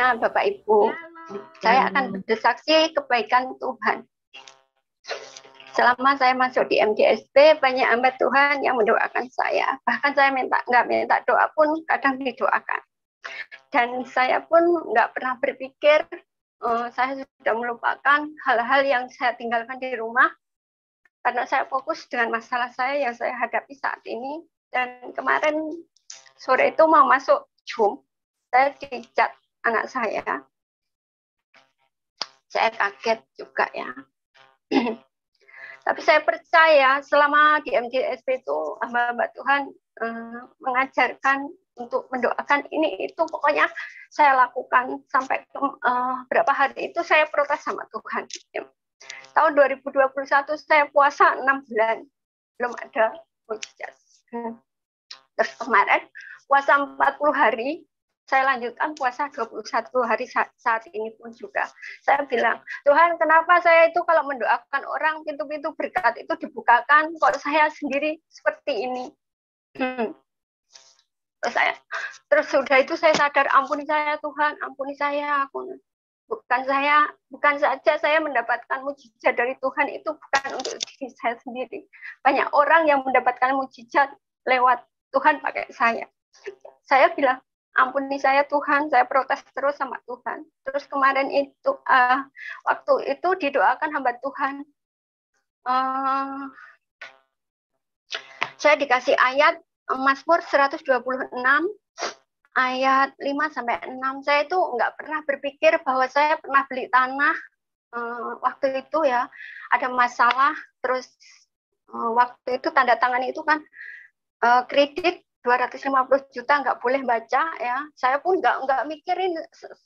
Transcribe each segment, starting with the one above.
Selanjutnya, Bapak Ibu, saya akan bersaksi kebaikan Tuhan. Selama saya masuk di MDSP, banyak hamba Tuhan yang mendoakan saya. Bahkan saya nggak minta doa pun kadang didoakan. Dan saya pun nggak pernah berpikir saya sudah melupakan hal-hal yang saya tinggalkan di rumah. Karena saya fokus dengan masalah saya yang saya hadapi saat ini. Dan kemarin sore itu mau masuk Zoom, saya dicat anak saya. Saya kaget juga ya. Tapi saya percaya selama di MDSP itu hamba-hamba Tuhan mengajarkan untuk mendoakan ini itu, pokoknya saya lakukan sampai berapa hari itu saya protes sama Tuhan. Tahun 2021 saya puasa 6 bulan, belum ada mujizat. Terus kemarin puasa 40 hari, saya lanjutkan puasa 21 hari saat ini pun juga. Saya bilang, Tuhan kenapa saya itu kalau mendoakan orang pintu-pintu berkat itu dibukakan, kok saya sendiri seperti ini. Terus sudah itu saya sadar, ampuni saya Tuhan, ampuni saya. Bukan saja saya mendapatkan mujizat dari Tuhan, itu bukan untuk diri saya sendiri. Banyak orang yang mendapatkan mujizat lewat Tuhan pakai saya. Saya bilang, ampuni saya Tuhan, saya protes terus sama Tuhan. Terus kemarin itu, waktu itu didoakan hamba Tuhan, saya dikasih ayat Mazmur 126, ayat 5-6. Saya itu nggak pernah berpikir bahwa saya pernah beli tanah. Waktu itu ya, ada masalah, terus waktu itu tanda tangan itu kan kredit 250 juta, nggak boleh baca ya. Saya pun nggak mikirin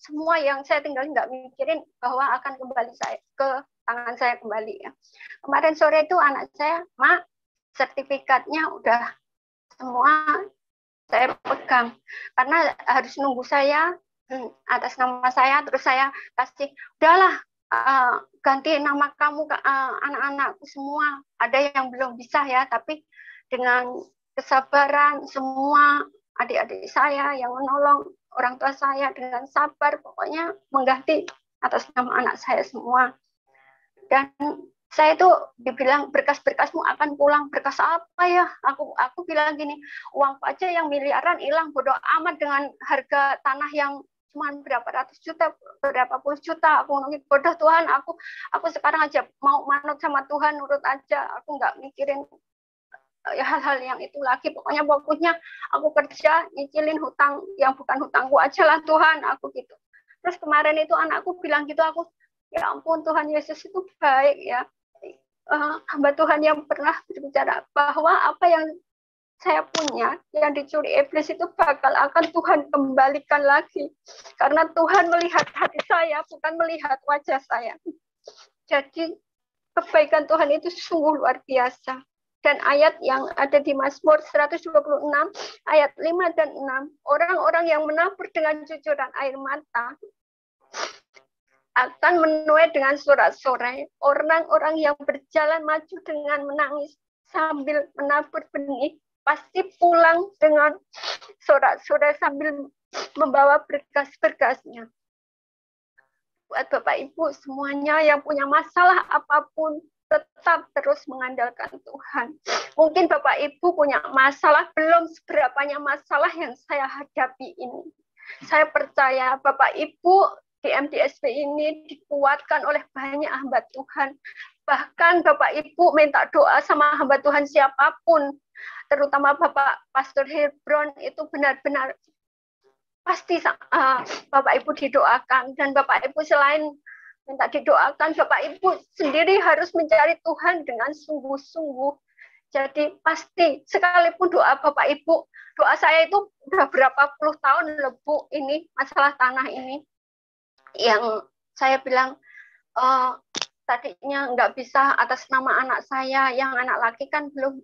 semua yang saya tinggalin, nggak mikirin bahwa akan kembali saya ke tangan saya kembali ya. Kemarin sore itu anak saya, Mak, sertifikatnya udah semua saya pegang, karena harus nunggu saya atas nama saya, terus saya kasih, udahlah ganti nama kamu ke anak-anakku semua. Ada yang belum bisa ya, tapi dengan kesabaran semua adik-adik saya yang menolong orang tua saya dengan sabar, pokoknya mengganti atas nama anak saya semua. Dan saya itu dibilang berkas-berkasmu akan pulang. Berkas apa ya? Aku bilang gini, uang aja yang miliaran hilang, bodoh amat dengan harga tanah yang cuma berapa ratus juta, berapa puluh juta. Aku ngomong, bodoh Tuhan, aku sekarang aja mau manut sama Tuhan, nurut aja. Aku nggak mikirin ya hal-hal yang itu lagi. Pokoknya fokusnya aku kerja, nyicilin hutang yang bukan hutangku aja lah Tuhan, aku gitu. Terus kemarin itu anakku bilang gitu, aku, ya ampun Tuhan Yesus itu baik ya. Hamba Tuhan yang pernah berbicara bahwa apa yang saya punya yang dicuri iblis itu bakal akan Tuhan kembalikan lagi, karena Tuhan melihat hati saya, bukan melihat wajah saya. Jadi kebaikan Tuhan itu sungguh luar biasa. Dan ayat yang ada di Mazmur 126 ayat 5 dan 6, orang-orang yang menabur dengan jujuran air mata akan menuai dengan sorak-sorai. Orang-orang yang berjalan maju dengan menangis sambil menabur benih pasti pulang dengan sorak-sorai sambil membawa berkas-berkasnya. Buat Bapak Ibu semuanya yang punya masalah apapun, tetap terus mengandalkan Tuhan. Mungkin Bapak Ibu punya masalah, belum seberapanya masalah yang saya hadapi ini. Saya percaya Bapak Ibu di MDSP ini dikuatkan oleh banyak hamba Tuhan. Bahkan Bapak Ibu minta doa sama hamba Tuhan siapapun, terutama Bapak Pastor Hebron, itu benar-benar pasti Bapak Ibu didoakan. Dan Bapak Ibu selain minta didoakan, Bapak Ibu sendiri harus mencari Tuhan dengan sungguh-sungguh. Jadi pasti, sekalipun doa Bapak Ibu, doa saya itu udah berapa puluh tahun lebih ini, masalah tanah ini, yang saya bilang tadinya nggak bisa atas nama anak saya, yang anak laki kan belum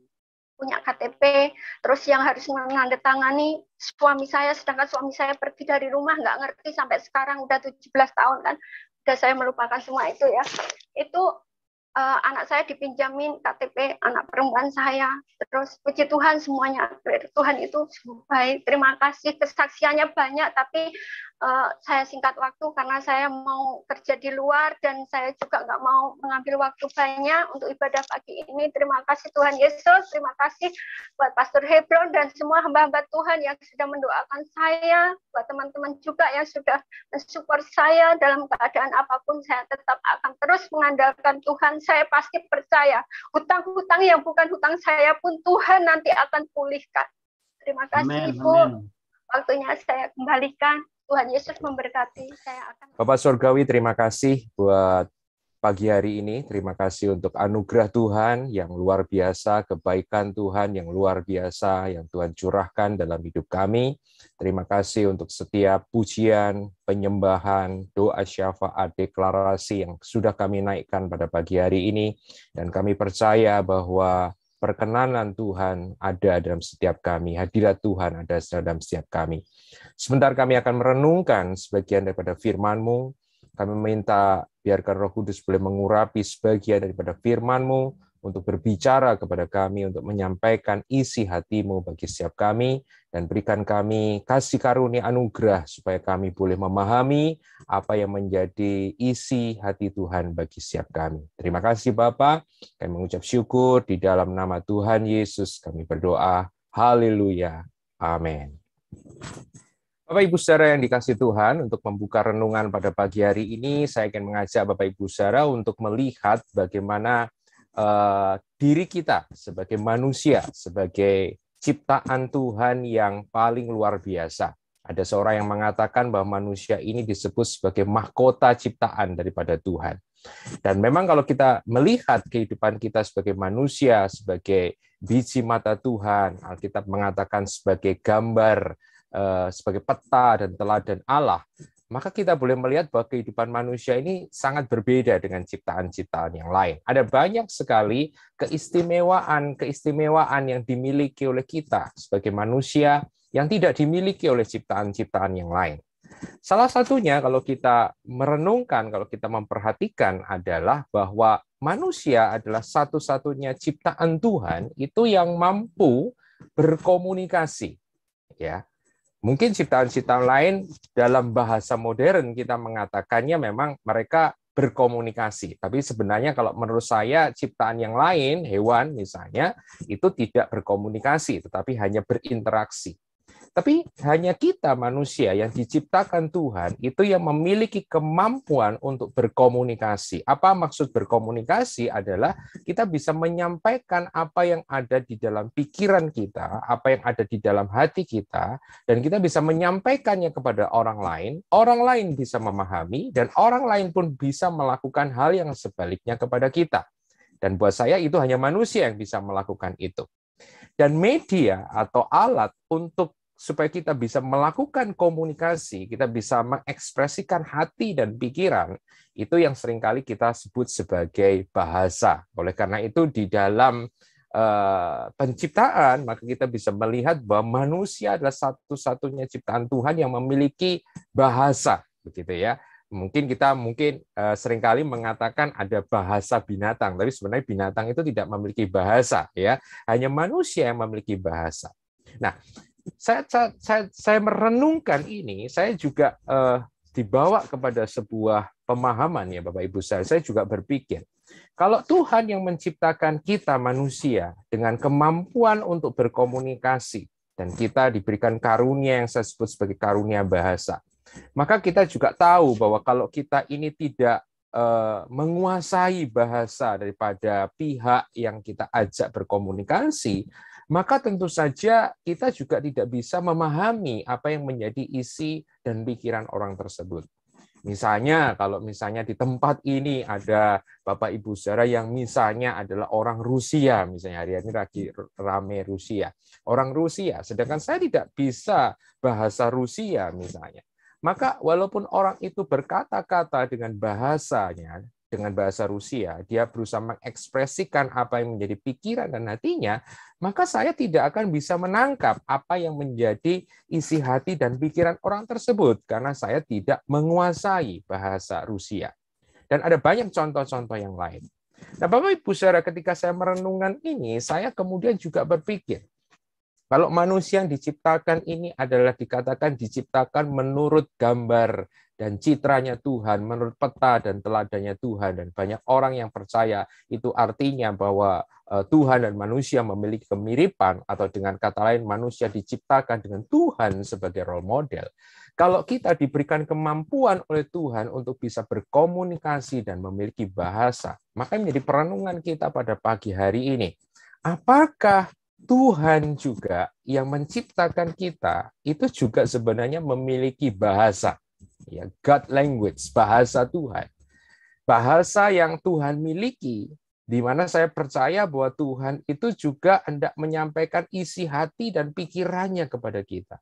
punya KTP, terus yang harus menandatangani suami saya, sedangkan suami saya pergi dari rumah, nggak ngerti sampai sekarang, udah 17 tahun kan, udah saya melupakan semua itu ya. Itu anak saya dipinjamin KTP anak perempuan saya. Terus puji Tuhan semuanya, Tuhan itu baik. Terima kasih, kesaksiannya banyak, tapi saya singkat waktu karena saya mau kerja di luar dan saya juga nggak mau mengambil waktu banyak untuk ibadah pagi ini. Terima kasih Tuhan Yesus, terima kasih buat Pastor Hebron dan semua hamba-hamba Tuhan yang sudah mendoakan saya, buat teman-teman juga yang sudah mensupport saya dalam keadaan apapun. Saya tetap akan terus mengandalkan Tuhan. Saya pasti percaya hutang-hutang yang bukan hutang saya pun Tuhan nanti akan pulihkan. Terima kasih Ibu. Waktunya saya kembalikan. Tuhan Yesus memberkati. Saya akan. Bapak Surgawi, terima kasih buat pagi hari ini. Terima kasih untuk anugerah Tuhan yang luar biasa, kebaikan Tuhan yang luar biasa yang Tuhan curahkan dalam hidup kami. Terima kasih untuk setiap pujian, penyembahan, doa syafaat, deklarasi yang sudah kami naikkan pada pagi hari ini. Dan kami percaya bahwa perkenanan Tuhan ada dalam setiap kami, hadirat Tuhan ada dalam setiap kami. Sebentar kami akan merenungkan sebagian daripada firman-Mu. Kami minta biarkan Roh Kudus boleh mengurapi sebagian daripada firman-Mu untuk berbicara kepada kami, untuk menyampaikan isi hati-Mu bagi setiap kami, dan berikan kami kasih karunia anugerah supaya kami boleh memahami apa yang menjadi isi hati Tuhan bagi setiap kami. Terima kasih Bapa, kami mengucap syukur di dalam nama Tuhan Yesus kami berdoa. Haleluya. Amin. Bapak Ibu Saudara yang dikasihi Tuhan, untuk membuka renungan pada pagi hari ini, saya ingin mengajak Bapak Ibu Saudara untuk melihat bagaimana diri kita sebagai manusia, sebagai ciptaan Tuhan yang paling luar biasa. Ada seorang yang mengatakan bahwa manusia ini disebut sebagai mahkota ciptaan daripada Tuhan. Dan memang kalau kita melihat kehidupan kita sebagai manusia, sebagai biji mata Tuhan, Alkitab mengatakan sebagai gambar, sebagai peta dan teladan Allah, maka kita boleh melihat bahwa kehidupan manusia ini sangat berbeda dengan ciptaan-ciptaan yang lain. Ada banyak sekali keistimewaan yang dimiliki oleh kita sebagai manusia yang tidak dimiliki oleh ciptaan-ciptaan yang lain. Salah satunya kalau kita merenungkan, kalau kita memperhatikan adalah bahwa manusia adalah satu-satunya ciptaan Tuhan itu yang mampu berkomunikasi, ya. Mungkin ciptaan-ciptaan lain dalam bahasa modern kita mengatakannya memang mereka berkomunikasi. Tapi sebenarnya kalau menurut saya ciptaan yang lain, hewan misalnya, itu tidak berkomunikasi, tetapi hanya berinteraksi. Tapi hanya kita manusia yang diciptakan Tuhan itu yang memiliki kemampuan untuk berkomunikasi. Apa maksud berkomunikasi adalah kita bisa menyampaikan apa yang ada di dalam pikiran kita, apa yang ada di dalam hati kita, dan kita bisa menyampaikannya kepada orang lain bisa memahami, dan orang lain pun bisa melakukan hal yang sebaliknya kepada kita. Dan buat saya itu hanya manusia yang bisa melakukan itu. Dan media atau alat untuk supaya kita bisa melakukan komunikasi, kita bisa mengekspresikan hati dan pikiran, itu yang seringkali kita sebut sebagai bahasa. Oleh karena itu di dalam penciptaan, maka kita bisa melihat bahwa manusia adalah satu-satunya ciptaan Tuhan yang memiliki bahasa, begitu ya. Mungkin kita seringkali mengatakan ada bahasa binatang, tapi sebenarnya binatang itu tidak memiliki bahasa, ya. Hanya manusia yang memiliki bahasa. Nah, saya merenungkan ini, saya juga dibawa kepada sebuah pemahaman ya Bapak Ibu saya juga berpikir, kalau Tuhan yang menciptakan kita manusia dengan kemampuan untuk berkomunikasi, dan kita diberikan karunia yang saya sebut sebagai karunia bahasa, maka kita juga tahu bahwa kalau kita ini tidak menguasai bahasa daripada pihak yang kita ajak berkomunikasi, maka tentu saja kita juga tidak bisa memahami apa yang menjadi isi dan pikiran orang tersebut. Misalnya, kalau misalnya di tempat ini ada Bapak Ibu Saudara yang misalnya adalah orang Rusia, misalnya hari ini lagi rame Rusia, orang Rusia, sedangkan saya tidak bisa bahasa Rusia misalnya. Maka walaupun orang itu berkata-kata dengan bahasanya, dengan bahasa Rusia, dia berusaha mengekspresikan apa yang menjadi pikiran dan hatinya, maka saya tidak akan bisa menangkap apa yang menjadi isi hati dan pikiran orang tersebut, karena saya tidak menguasai bahasa Rusia. Dan ada banyak contoh-contoh yang lain. Nah, Bapak Ibu Saudara, ketika saya merenungkan ini, saya kemudian juga berpikir, kalau manusia yang diciptakan ini adalah dikatakan diciptakan menurut gambar dan citranya Tuhan, menurut peta dan teladannya Tuhan, dan banyak orang yang percaya itu artinya bahwa Tuhan dan manusia memiliki kemiripan, atau dengan kata lain manusia diciptakan dengan Tuhan sebagai role model. Kalau kita diberikan kemampuan oleh Tuhan untuk bisa berkomunikasi dan memiliki bahasa, maka menjadi perenungan kita pada pagi hari ini. Apakah Tuhan juga yang menciptakan kita itu juga sebenarnya memiliki bahasa, ya, God language, bahasa Tuhan, bahasa yang Tuhan miliki, di mana saya percaya bahwa Tuhan itu juga hendak menyampaikan isi hati dan pikirannya kepada kita.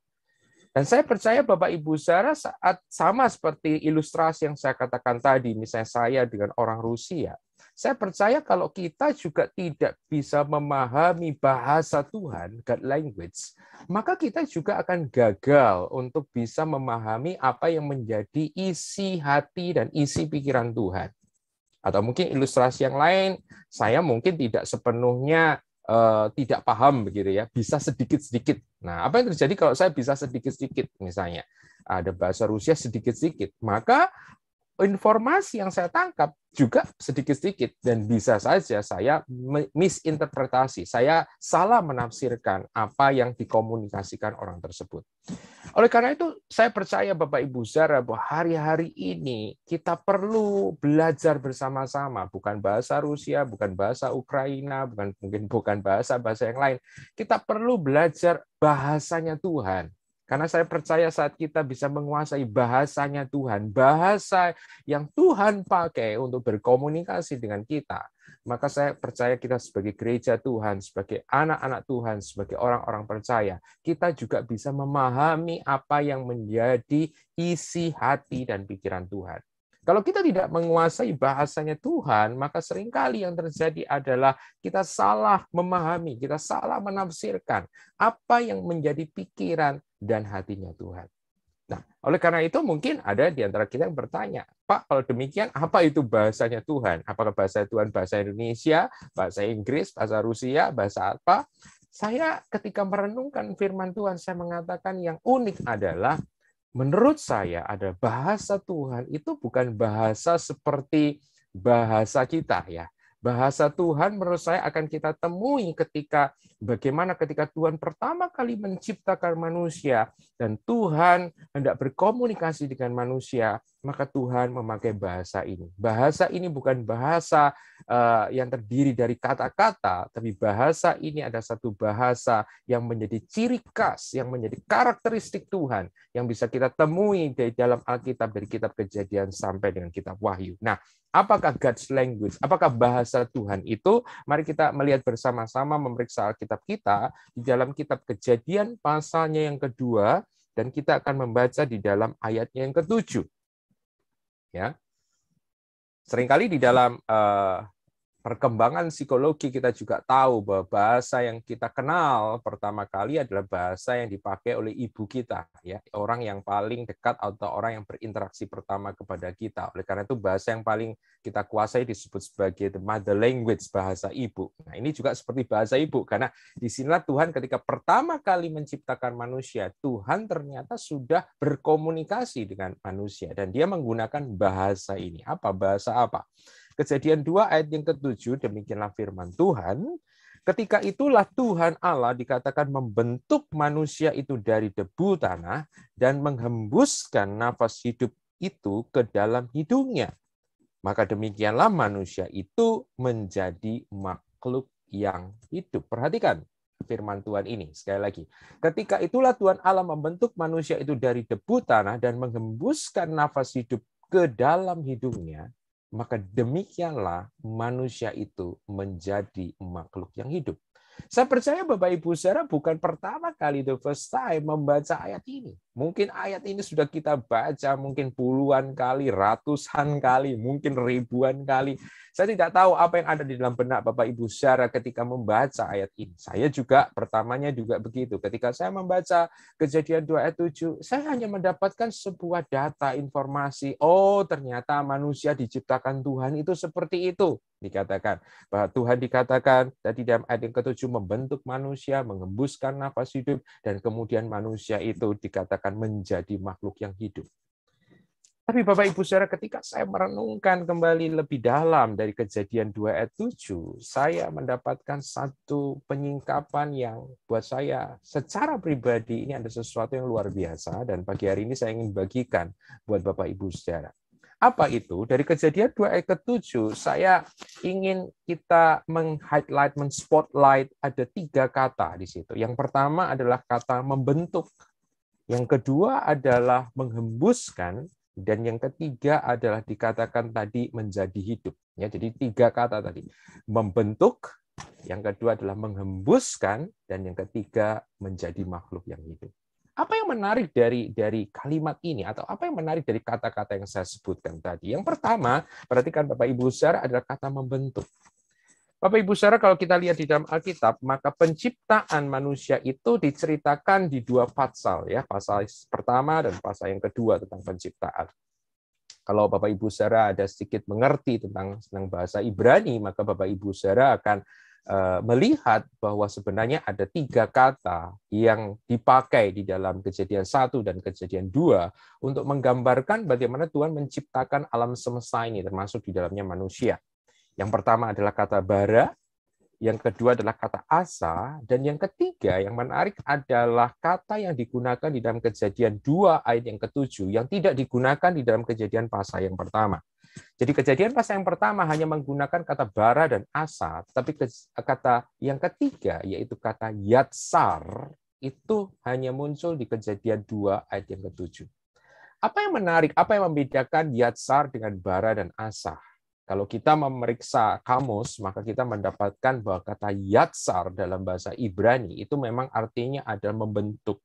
Dan saya percaya Bapak Ibu Saudara saat sama seperti ilustrasi yang saya katakan tadi, misalnya saya dengan orang Rusia, saya percaya kalau kita juga tidak bisa memahami bahasa Tuhan, God language, maka kita juga akan gagal untuk bisa memahami apa yang menjadi isi hati dan isi pikiran Tuhan. Atau mungkin ilustrasi yang lain, saya mungkin tidak sepenuhnya tidak paham begitu ya, bisa sedikit-sedikit. Nah, apa yang terjadi kalau saya bisa sedikit-sedikit, misalnya ada bahasa Rusia sedikit-sedikit, maka informasi yang saya tangkap juga sedikit-sedikit, dan bisa saja saya misinterpretasi, saya salah menafsirkan apa yang dikomunikasikan orang tersebut. Oleh karena itu, saya percaya Bapak Ibu Saudara bahwa hari-hari ini kita perlu belajar bersama-sama, bukan bahasa Rusia, bukan bahasa Ukraina, bukan bahasa-bahasa yang lain. Kita perlu belajar bahasanya Tuhan. Karena saya percaya saat kita bisa menguasai bahasanya Tuhan, bahasa yang Tuhan pakai untuk berkomunikasi dengan kita, maka saya percaya kita sebagai gereja Tuhan, sebagai anak-anak Tuhan, sebagai orang-orang percaya, kita juga bisa memahami apa yang menjadi isi hati dan pikiran Tuhan. Kalau kita tidak menguasai bahasanya Tuhan, maka seringkali yang terjadi adalah kita salah memahami, kita salah menafsirkan apa yang menjadi pikiran dan hatinya Tuhan. Nah, oleh karena itu mungkin ada di antara kita yang bertanya, Pak, kalau demikian apa itu bahasanya Tuhan? Apakah bahasa Tuhan bahasa Indonesia, bahasa Inggris, bahasa Rusia, bahasa apa? Saya ketika merenungkan firman Tuhan, saya mengatakan yang unik adalah menurut saya ada bahasa Tuhan itu bukan bahasa seperti bahasa kita ya. Bahasa Tuhan menurut saya akan kita temui ketika bagaimana ketika Tuhan pertama kali menciptakan manusia dan Tuhan hendak berkomunikasi dengan manusia, maka Tuhan memakai bahasa ini. Bahasa ini bukan bahasa yang terdiri dari kata-kata, tapi bahasa ini ada satu bahasa yang menjadi ciri khas, yang menjadi karakteristik Tuhan, yang bisa kita temui dari dalam Alkitab, dari kitab Kejadian sampai dengan kitab Wahyu. Nah, apakah God's language? Apakah bahasa Tuhan itu? Mari kita melihat bersama-sama, memeriksa Alkitab kita di dalam kitab Kejadian pasalnya yang kedua, dan kita akan membaca di dalam ayatnya yang ke-7. Ya. Seringkali di dalam perkembangan psikologi kita juga tahu bahwa bahasa yang kita kenal pertama kali adalah bahasa yang dipakai oleh ibu kita, ya, orang yang paling dekat atau orang yang berinteraksi pertama kepada kita. Oleh karena itu bahasa yang paling kita kuasai disebut sebagai the mother language, bahasa ibu. Nah, ini juga seperti bahasa ibu karena disinilah Tuhan ketika pertama kali menciptakan manusia, Tuhan ternyata sudah berkomunikasi dengan manusia dan dia menggunakan bahasa ini. Apa bahasa apa? Kejadian 2 ayat yang ke-7, demikianlah firman Tuhan. Ketika itulah Tuhan Allah dikatakan membentuk manusia itu dari debu tanah dan menghembuskan nafas hidup itu ke dalam hidungnya. Maka demikianlah manusia itu menjadi makhluk yang hidup. Perhatikan firman Tuhan ini sekali lagi. Ketika itulah Tuhan Allah membentuk manusia itu dari debu tanah dan menghembuskan nafas hidup ke dalam hidungnya. Maka demikianlah manusia itu menjadi makhluk yang hidup. Saya percaya Bapak Ibu Saudara bukan pertama kali, the first time membaca ayat ini. Mungkin ayat ini sudah kita baca mungkin puluhan kali, ratusan kali, mungkin ribuan kali. Saya tidak tahu apa yang ada di dalam benak Bapak Ibu Saudara ketika membaca ayat ini. Saya juga pertamanya juga begitu. Ketika saya membaca Kejadian 2 ayat 7, saya hanya mendapatkan sebuah data, informasi. Oh, ternyata manusia diciptakan Tuhan itu seperti itu. Dikatakan bahwa Tuhan dikatakan tadi dalam ayat yang ke-7 membentuk manusia, mengembuskan nafas hidup, dan kemudian manusia itu dikatakan menjadi makhluk yang hidup. Tapi Bapak Ibu Saudara, ketika saya merenungkan kembali lebih dalam dari Kejadian 2 ayat 7, saya mendapatkan satu penyingkapan yang buat saya secara pribadi ini ada sesuatu yang luar biasa, dan pagi hari ini saya ingin bagikan buat Bapak Ibu Saudara. Apa itu? Dari Kejadian 2 ayat ke-7, saya ingin kita meng-highlight, men-spotlight ada 3 kata di situ. Yang pertama adalah kata membentuk. Yang kedua adalah menghembuskan. Dan yang ketiga adalah dikatakan tadi menjadi hidup. Ya, jadi 3 kata tadi. Membentuk, yang kedua adalah menghembuskan, dan yang ketiga menjadi makhluk yang hidup. Apa yang menarik dari kalimat ini, atau apa yang menarik dari kata-kata yang saya sebutkan tadi? Yang pertama, perhatikan Bapak Ibu Saudara, adalah kata membentuk. Bapak Ibu Saudara, kalau kita lihat di dalam Alkitab, maka penciptaan manusia itu diceritakan di 2 pasal, ya, pasal pertama dan pasal yang kedua tentang penciptaan. Kalau Bapak Ibu Saudara ada sedikit mengerti tentang bahasa Ibrani, maka Bapak Ibu Saudara akan melihat bahwa sebenarnya ada 3 kata yang dipakai di dalam Kejadian 1 dan Kejadian 2 untuk menggambarkan bagaimana Tuhan menciptakan alam semesta ini, termasuk di dalamnya manusia. Yang pertama adalah kata bara, yang kedua adalah kata asa, dan yang ketiga yang menarik adalah kata yang digunakan di dalam Kejadian 2 ayat yang ke-7 yang tidak digunakan di dalam Kejadian pasal yang pertama. Jadi Kejadian pasal yang pertama hanya menggunakan kata bara dan asa, tapi kata yang ketiga yaitu kata yatsar itu hanya muncul di Kejadian 2 ayat yang ke-7. Apa yang menarik, apa yang membedakan yatsar dengan bara dan asa? Kalau kita memeriksa kamus, maka kita mendapatkan bahwa kata yatsar dalam bahasa Ibrani itu memang artinya adalah membentuk,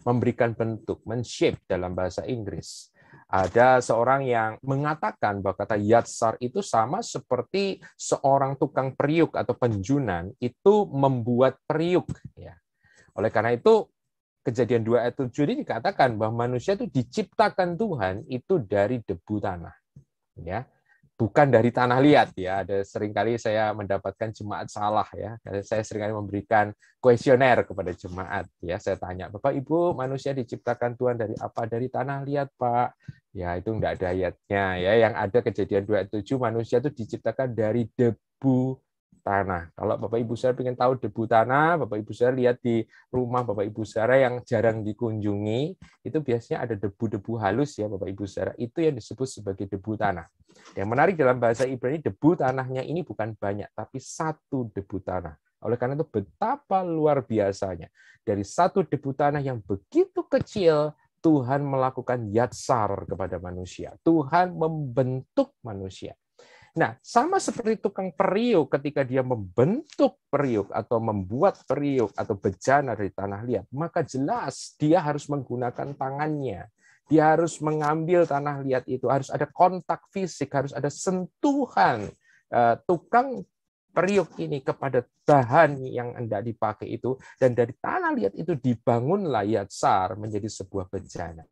memberikan bentuk, men-shape dalam bahasa Inggris. Ada seorang yang mengatakan bahwa kata yatsar itu sama seperti seorang tukang periuk atau penjunan itu membuat periuk. Ya. Oleh karena itu, Kejadian 2 ayat 7 ini dikatakan bahwa manusia itu diciptakan Tuhan itu dari debu tanah. Ya. Bukan dari tanah liat, ya. Ada seringkali saya mendapatkan jemaat salah, ya. Saya seringkali memberikan kuesioner kepada jemaat, ya. Saya tanya, Bapak Ibu, manusia diciptakan Tuhan dari apa? Dari tanah liat, Pak. Ya, itu enggak ada ayatnya, ya. Yang ada Kejadian 2 ayat 7, manusia itu diciptakan dari debu tanah. Kalau Bapak Ibu saudara ingin tahu debu tanah, Bapak Ibu saudara lihat di rumah Bapak Ibu saudara yang jarang dikunjungi, itu biasanya ada debu-debu halus, ya Bapak Ibu saudara. Itu yang disebut sebagai debu tanah. Yang menarik dalam bahasa Ibrani, debu tanahnya ini bukan banyak, tapi 1 debu tanah. Oleh karena itu betapa luar biasanya. Dari 1 debu tanah yang begitu kecil, Tuhan melakukan yatsar kepada manusia. Tuhan membentuk manusia. Nah, sama seperti tukang periuk ketika dia membentuk periuk atau membuat periuk atau bejana dari tanah liat, maka jelas dia harus menggunakan tangannya. Dia harus mengambil tanah liat itu, harus ada kontak fisik, harus ada sentuhan tukang periuk ini kepada bahan yang hendak dipakai itu, dan dari tanah liat itu dibangunlah yatsar menjadi sebuah bejana.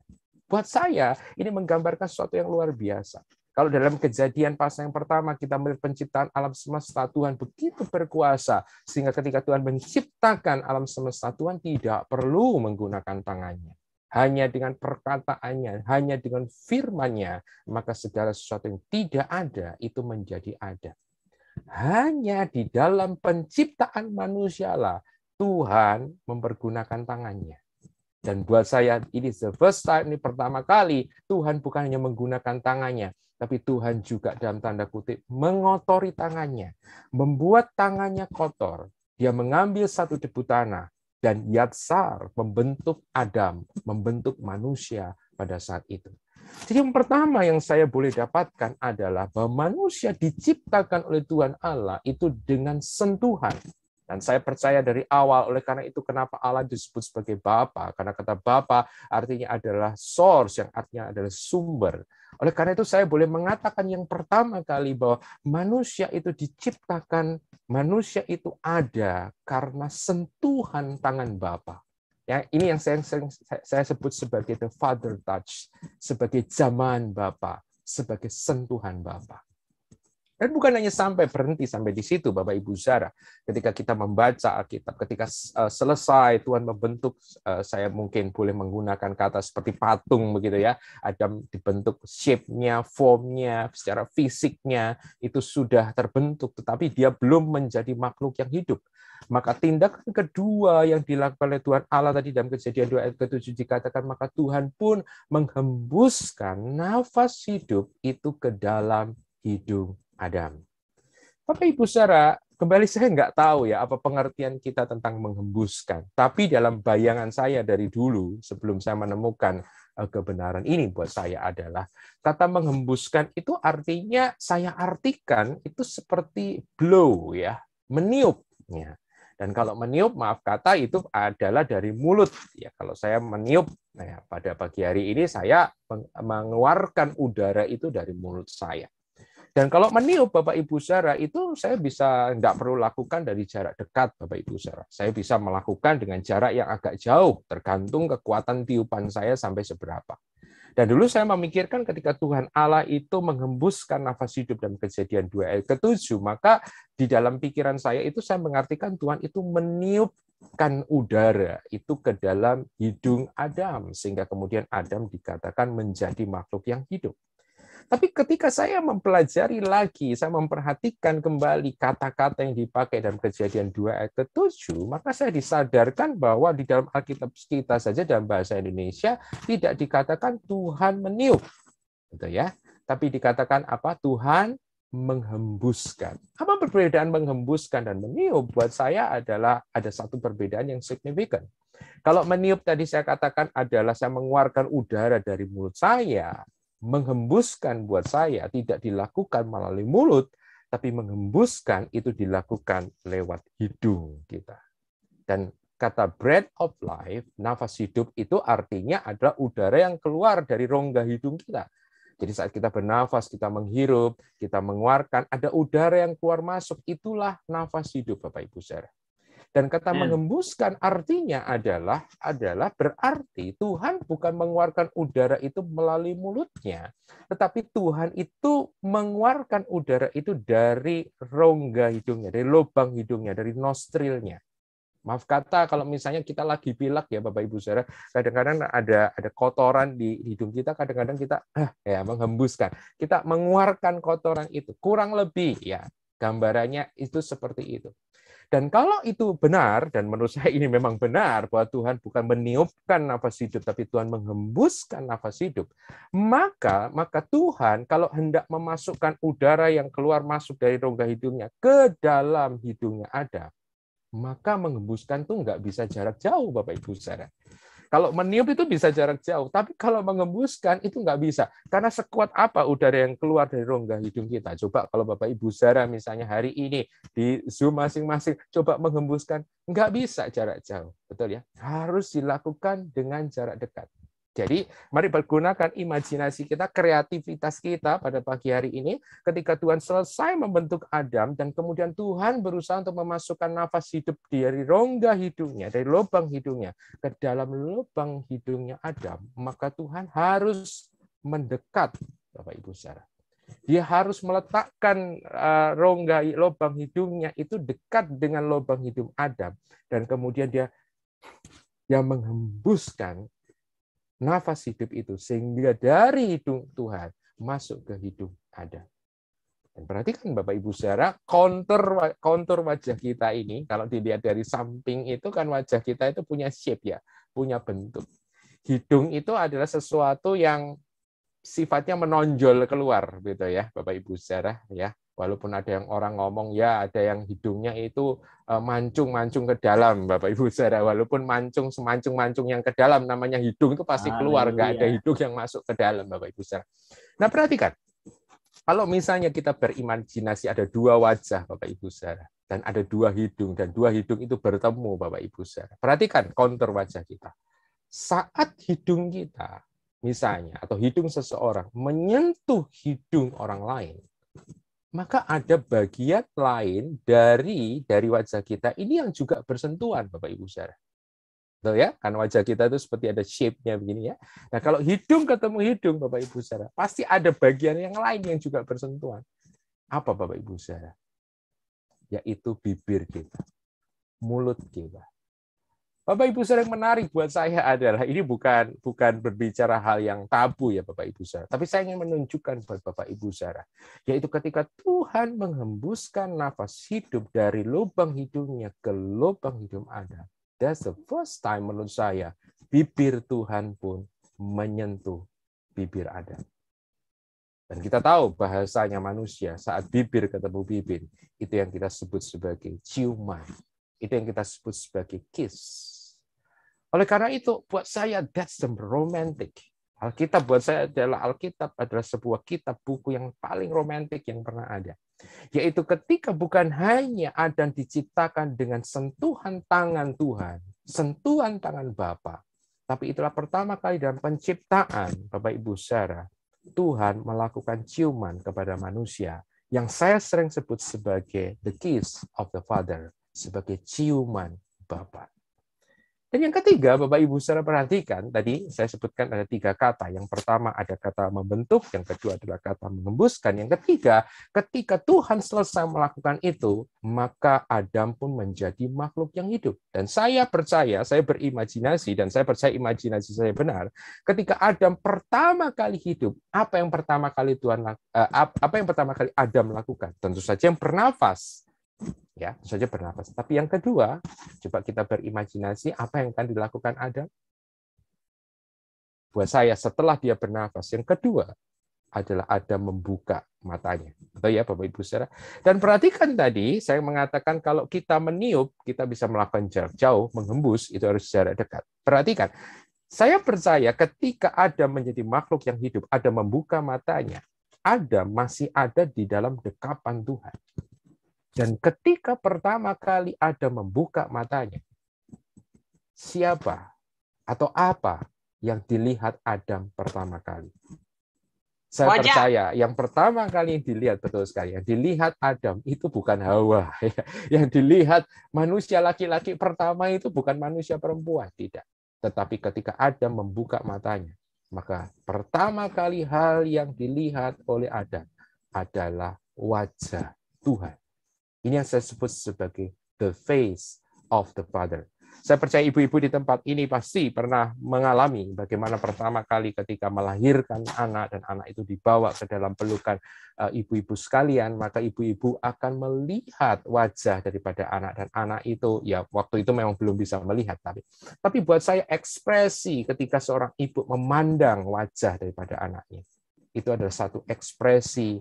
Buat saya, ini menggambarkan sesuatu yang luar biasa. Kalau dalam Kejadian pasal yang pertama kita melihat penciptaan alam semesta, Tuhan begitu berkuasa sehingga ketika Tuhan menciptakan alam semesta, Tuhan tidak perlu menggunakan tangannya. Hanya dengan perkataannya, hanya dengan firman-Nya, maka segala sesuatu yang tidak ada itu menjadi ada. Hanya di dalam penciptaan manusialah Tuhan mempergunakan tangannya. Dan buat saya ini the first time, ini pertama kali Tuhan bukan hanya menggunakan tangannya, tapi Tuhan juga dalam tanda kutip mengotori tangannya, membuat tangannya kotor. Dia mengambil 1 debu tanah dan yatsar membentuk Adam, membentuk manusia pada saat itu. Jadi yang pertama yang saya boleh dapatkan adalah bahwa manusia diciptakan oleh Tuhan Allah itu dengan sentuhan. Dan saya percaya dari awal, oleh karena itu kenapa Allah disebut sebagai Bapa, karena kata Bapa artinya adalah source, yang artinya adalah sumber. Oleh karena itu saya boleh mengatakan yang pertama kali bahwa manusia itu diciptakan, manusia itu ada karena sentuhan tangan Bapa. Ya, ini yang saya sebut sebagai the father touch, sebagai zaman Bapa, sebagai sentuhan Bapa. Dan bukan hanya berhenti sampai di situ, Bapak Ibu Saudara. Ketika kita membaca Alkitab, ketika selesai Tuhan membentuk, saya mungkin boleh menggunakan kata seperti patung begitu ya. Adam dibentuk shape-nya, form-nya, secara fisiknya itu sudah terbentuk, tetapi dia belum menjadi makhluk yang hidup. Maka tindakan kedua yang dilakukan oleh Tuhan Allah tadi dalam Kejadian 2 ayat ke-7 dikatakan, maka Tuhan pun menghembuskan nafas hidup itu ke dalam hidung Adam. Bapak Ibu Saudara, kembali saya nggak tahu ya apa pengertian kita tentang menghembuskan. Tapi dalam bayangan saya dari dulu, sebelum saya menemukan kebenaran ini buat saya adalah, kata menghembuskan itu artinya saya artikan itu seperti blow ya, meniup. Ya. Dan kalau meniup, maaf kata, itu adalah dari mulut. Ya, kalau saya meniup, nah, pada pagi hari ini saya mengeluarkan udara itu dari mulut saya. Dan kalau meniup, Bapak Ibu Saudara, itu saya bisa tidak perlu lakukan dari jarak dekat, Bapak Ibu Saudara. Saya bisa melakukan dengan jarak yang agak jauh, tergantung kekuatan tiupan saya sampai seberapa. Dan dulu saya memikirkan ketika Tuhan Allah itu menghembuskan nafas hidup dalam Kejadian 2 ayat ke-7, maka di dalam pikiran saya itu saya mengartikan Tuhan itu meniupkan udara itu ke dalam hidung Adam, sehingga kemudian Adam dikatakan menjadi makhluk yang hidup. Tapi ketika saya mempelajari lagi, saya memperhatikan kembali kata-kata yang dipakai dalam Kejadian 2 ayat ke-7, maka saya disadarkan bahwa di dalam Alkitab kita saja dalam bahasa Indonesia tidak dikatakan Tuhan meniup, gitu ya. Tapi dikatakan apa? Tuhan menghembuskan. Apa perbedaan menghembuskan dan meniup? Buat saya adalah ada satu perbedaan yang signifikan. Kalau meniup tadi saya katakan adalah saya mengeluarkan udara dari mulut saya. Menghembuskan buat saya tidak dilakukan melalui mulut, tapi menghembuskan itu dilakukan lewat hidung kita. Dan kata breath of life, nafas hidup itu artinya adalah udara yang keluar dari rongga hidung kita. Jadi saat kita bernafas, kita menghirup, kita mengeluarkan, ada udara yang keluar masuk, itulah nafas hidup, Bapak Ibu Saudara. Dan kata menghembuskan artinya adalah berarti Tuhan bukan mengeluarkan udara itu melalui mulutnya, tetapi Tuhan itu mengeluarkan udara itu dari rongga hidungnya, dari lubang hidungnya, dari nostrilnya. Maaf kata, kalau misalnya kita lagi pilek ya Bapak Ibu Saudara, kadang-kadang ada kotoran di hidung kita, kadang-kadang kita ya menghembuskan, kita mengeluarkan kotoran itu, kurang lebih ya gambarannya itu seperti itu. Dan kalau itu benar, dan menurut saya ini memang benar, bahwa Tuhan bukan meniupkan nafas hidup, tapi Tuhan menghembuskan nafas hidup, maka Tuhan kalau hendak memasukkan udara yang keluar masuk dari rongga hidungnya ke dalam hidungnya Adam, maka menghembuskan itu nggak bisa jarak jauh, Bapak Ibu Saudara. Kalau meniup itu bisa jarak jauh, tapi kalau menghembuskan itu nggak bisa. Karena sekuat apa udara yang keluar dari rongga hidung kita? Coba kalau Bapak Ibu Saudara misalnya hari ini di Zoom masing-masing, coba menghembuskan, nggak bisa jarak jauh. Betul ya? Harus dilakukan dengan jarak dekat. Jadi, mari pergunakan imajinasi kita, kreativitas kita pada pagi hari ini, ketika Tuhan selesai membentuk Adam, dan kemudian Tuhan berusaha untuk memasukkan nafas hidup dari rongga hidungnya, dari lubang hidungnya, ke dalam lubang hidungnya Adam, maka Tuhan harus mendekat, Bapak Ibu Saudara. Dia harus meletakkan rongga lubang hidungnya itu dekat dengan lubang hidung Adam, dan kemudian dia menghembuskan nafas hidup itu sehingga dari hidung Tuhan masuk ke hidung Adam. Dan perhatikan Bapak Ibu Saudara, kontur wajah kita ini kalau dilihat dari samping itu kan wajah kita itu punya shape ya, punya bentuk. Hidung itu adalah sesuatu yang sifatnya menonjol keluar gitu ya, Bapak Ibu Saudara ya. Walaupun ada yang orang ngomong ya ada yang hidungnya itu mancung-mancung ke dalam, Bapak Ibu Saudara. Walaupun semancung-mancung yang ke dalam, namanya hidung itu pasti keluar, nggak ada hidung yang masuk ke dalam, Bapak Ibu Saudara. Nah perhatikan, kalau misalnya kita berimajinasi ada dua wajah, Bapak Ibu Saudara, dan ada dua hidung, dan dua hidung itu bertemu, Bapak Ibu Saudara. Perhatikan kontur wajah kita. Saat hidung kita, misalnya, atau hidung seseorang menyentuh hidung orang lain, maka ada bagian lain dari wajah kita ini yang juga bersentuhan, Bapak Ibu Saudara. Betul ya? Kan wajah kita itu seperti ada shape-nya begini ya. Nah, kalau hidung ketemu hidung, Bapak Ibu Saudara, pasti ada bagian yang lain yang juga bersentuhan. Apa Bapak Ibu Saudara? Yaitu bibir kita, mulut kita. Bapak Ibu Saudara, yang menarik buat saya adalah ini bukan berbicara hal yang tabu ya Bapak Ibu Saudara, tapi saya ingin menunjukkan buat Bapak Ibu Saudara, yaitu ketika Tuhan menghembuskan nafas hidup dari lubang hidungnya ke lubang hidung Adam. That's the first time menurut saya bibir Tuhan pun menyentuh bibir Adam. Dan kita tahu bahasanya manusia saat bibir ketemu bibir, itu yang kita sebut sebagai ciuman. Itu yang kita sebut sebagai kiss. Oleh karena itu, buat saya, that's the romantic. Alkitab buat saya adalah sebuah kitab buku yang paling romantik yang pernah ada. Yaitu ketika bukan hanya Adam diciptakan dengan sentuhan tangan Tuhan, sentuhan tangan Bapa, tapi itulah pertama kali dalam penciptaan, Bapak Ibu Saudara, Tuhan melakukan ciuman kepada manusia yang saya sering sebut sebagai the kiss of the Father, sebagai ciuman Bapa. Dan yang ketiga, Bapak Ibu Saudara perhatikan, tadi saya sebutkan ada 3 kata. Yang pertama ada kata membentuk, yang kedua adalah kata menghembuskan. Yang ketiga, ketika Tuhan selesai melakukan itu, maka Adam pun menjadi makhluk yang hidup. Dan saya percaya, saya berimajinasi, dan saya percaya imajinasi saya benar, ketika Adam pertama kali hidup, apa yang pertama kali Adam lakukan? Tentu saja yang bernafas. Ya, tentu saja bernafas. Tapi yang kedua, coba kita berimajinasi apa yang akan dilakukan Adam. Buat saya, setelah dia bernafas, yang kedua adalah Adam membuka matanya. Atau ya, Bapak Ibu Saudara. Dan perhatikan tadi, saya mengatakan kalau kita meniup, kita bisa melakukan jarak jauh, menghembus, itu harus jarak dekat. Perhatikan, saya percaya ketika Adam menjadi makhluk yang hidup, Adam membuka matanya, Adam masih ada di dalam dekapan Tuhan. Dan ketika pertama kali Adam membuka matanya, siapa atau apa yang dilihat Adam pertama kali? Saya percaya yang pertama kali yang dilihat, betul sekali, yang dilihat Adam itu bukan Hawa. Yang dilihat manusia laki-laki pertama itu bukan manusia perempuan, tidak. Tetapi ketika Adam membuka matanya, maka pertama kali hal yang dilihat oleh Adam adalah wajah Tuhan. Ini yang saya sebut sebagai the face of the Father. Saya percaya ibu-ibu di tempat ini pasti pernah mengalami bagaimana pertama kali ketika melahirkan anak dan anak itu dibawa ke dalam pelukan ibu-ibu sekalian, maka ibu-ibu akan melihat wajah daripada anak, dan anak itu ya waktu itu memang belum bisa melihat, tapi buat saya ekspresi ketika seorang ibu memandang wajah daripada anaknya itu adalah satu ekspresi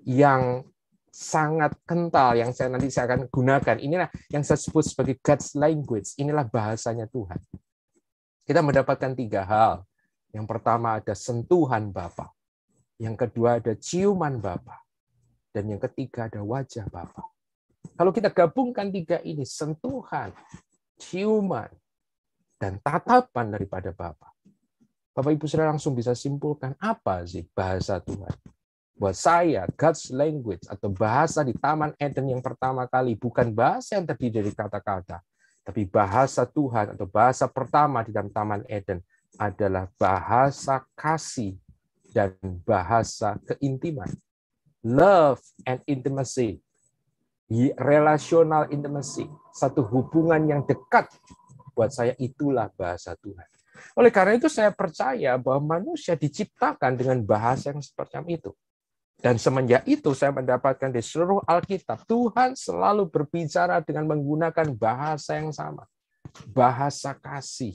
yang sangat kental yang nanti saya akan gunakan. Inilah yang saya sebut sebagai God's language. Inilah bahasanya Tuhan. Kita mendapatkan 3 hal. Yang pertama ada sentuhan Bapa. Yang kedua ada ciuman Bapa. Dan yang ketiga ada wajah Bapa. Kalau kita gabungkan 3 ini, sentuhan, ciuman, dan tatapan daripada Bapa, Bapak Ibu Saudara langsung bisa simpulkan apa sih bahasa Tuhan. Buat saya, God's language atau bahasa di Taman Eden yang pertama kali bukan bahasa yang terdiri dari kata-kata, tapi bahasa Tuhan atau bahasa pertama di dalam Taman Eden adalah bahasa kasih dan bahasa keintiman. Love and intimacy, relational intimacy, satu hubungan yang dekat. Buat saya itulah bahasa Tuhan. Oleh karena itu saya percaya bahwa manusia diciptakan dengan bahasa yang seperti itu. Dan semenjak itu saya mendapatkan di seluruh Alkitab, Tuhan selalu berbicara dengan menggunakan bahasa yang sama. Bahasa kasih,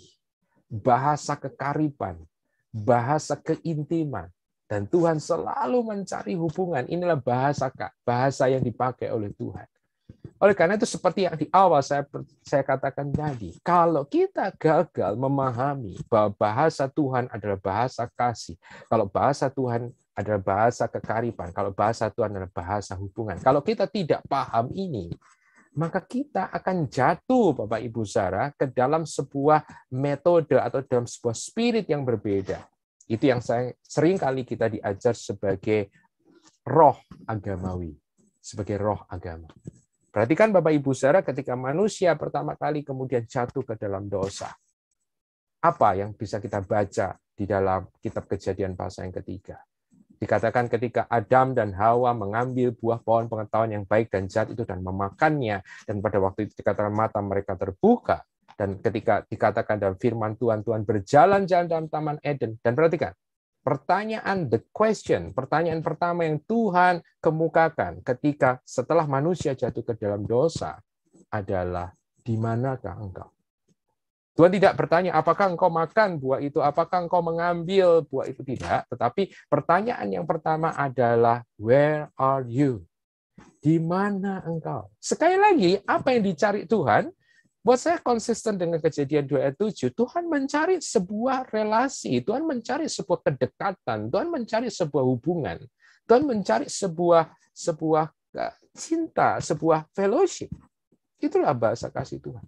bahasa kekariban, bahasa keintiman. Dan Tuhan selalu mencari hubungan. Inilah bahasa yang dipakai oleh Tuhan. Oleh karena itu seperti yang di awal saya katakan tadi, kalau kita gagal memahami bahwa bahasa Tuhan adalah bahasa kasih, kalau bahasa Tuhan adalah bahasa kekariban, kalau bahasa Tuhan adalah bahasa hubungan. Kalau kita tidak paham ini, maka kita akan jatuh, Bapak Ibu Saudara, ke dalam sebuah metode atau dalam sebuah spirit yang berbeda. Itu yang sering kali kita diajar sebagai roh agamawi, sebagai roh agama. Perhatikan Bapak Ibu Saudara, ketika manusia pertama kali kemudian jatuh ke dalam dosa, apa yang bisa kita baca di dalam kitab Kejadian pasal yang ketiga? Dikatakan ketika Adam dan Hawa mengambil buah pohon pengetahuan yang baik dan jahat itu dan memakannya, dan pada waktu itu dikatakan mata mereka terbuka, dan ketika dikatakan dalam firman Tuhan, Tuhan berjalan-jalan dalam Taman Eden, dan perhatikan, pertanyaan, the question, pertanyaan pertama yang Tuhan kemukakan ketika setelah manusia jatuh ke dalam dosa adalah, di manakah engkau? Tuhan tidak bertanya, apakah engkau makan buah itu, apakah engkau mengambil buah itu, tidak. Tetapi pertanyaan yang pertama adalah, where are you? Di mana engkau? Sekali lagi, apa yang dicari Tuhan? Buat saya konsisten dengan Kejadian 2 ayat 7, Tuhan mencari sebuah relasi, Tuhan mencari sebuah kedekatan, Tuhan mencari sebuah hubungan, Tuhan mencari sebuah cinta, sebuah fellowship. Itulah bahasa kasih Tuhan.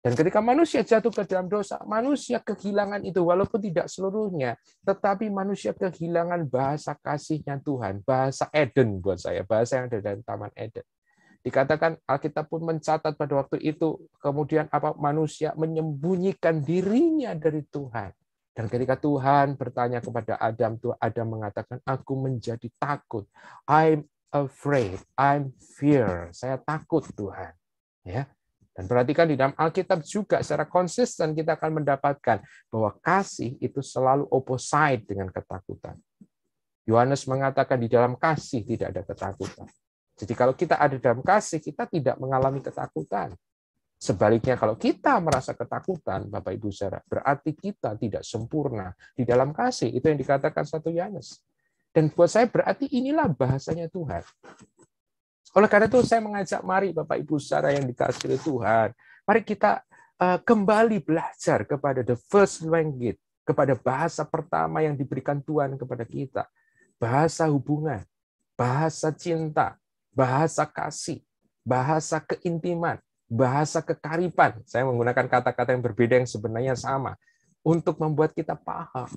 Dan ketika manusia jatuh ke dalam dosa, manusia kehilangan itu, walaupun tidak seluruhnya, tetapi manusia kehilangan bahasa kasihnya Tuhan, bahasa Eden buat saya, bahasa yang ada dalam Taman Eden. Dikatakan Alkitab pun mencatat pada waktu itu, kemudian apa, manusia menyembunyikan dirinya dari Tuhan. Dan ketika Tuhan bertanya kepada Adam, Adam mengatakan, aku menjadi takut. I'm afraid, I'm fear. Saya takut Tuhan. Ya. Dan perhatikan di dalam Alkitab juga secara konsisten kita akan mendapatkan bahwa kasih itu selalu opposite dengan ketakutan. Yohanes mengatakan di dalam kasih tidak ada ketakutan. Jadi kalau kita ada dalam kasih, kita tidak mengalami ketakutan. Sebaliknya kalau kita merasa ketakutan, Bapak Ibu Saudara, berarti kita tidak sempurna di dalam kasih. Itu yang dikatakan 1 Yohanes. Dan buat saya berarti inilah bahasanya Tuhan. Oleh karena itu saya mengajak, mari Bapak Ibu Saudara yang dikasihi oleh Tuhan, mari kita kembali belajar kepada the first language, kepada bahasa pertama yang diberikan Tuhan kepada kita. Bahasa hubungan, bahasa cinta, bahasa kasih, bahasa keintiman, bahasa kekaripan. Saya menggunakan kata-kata yang berbeda yang sebenarnya sama untuk membuat kita paham.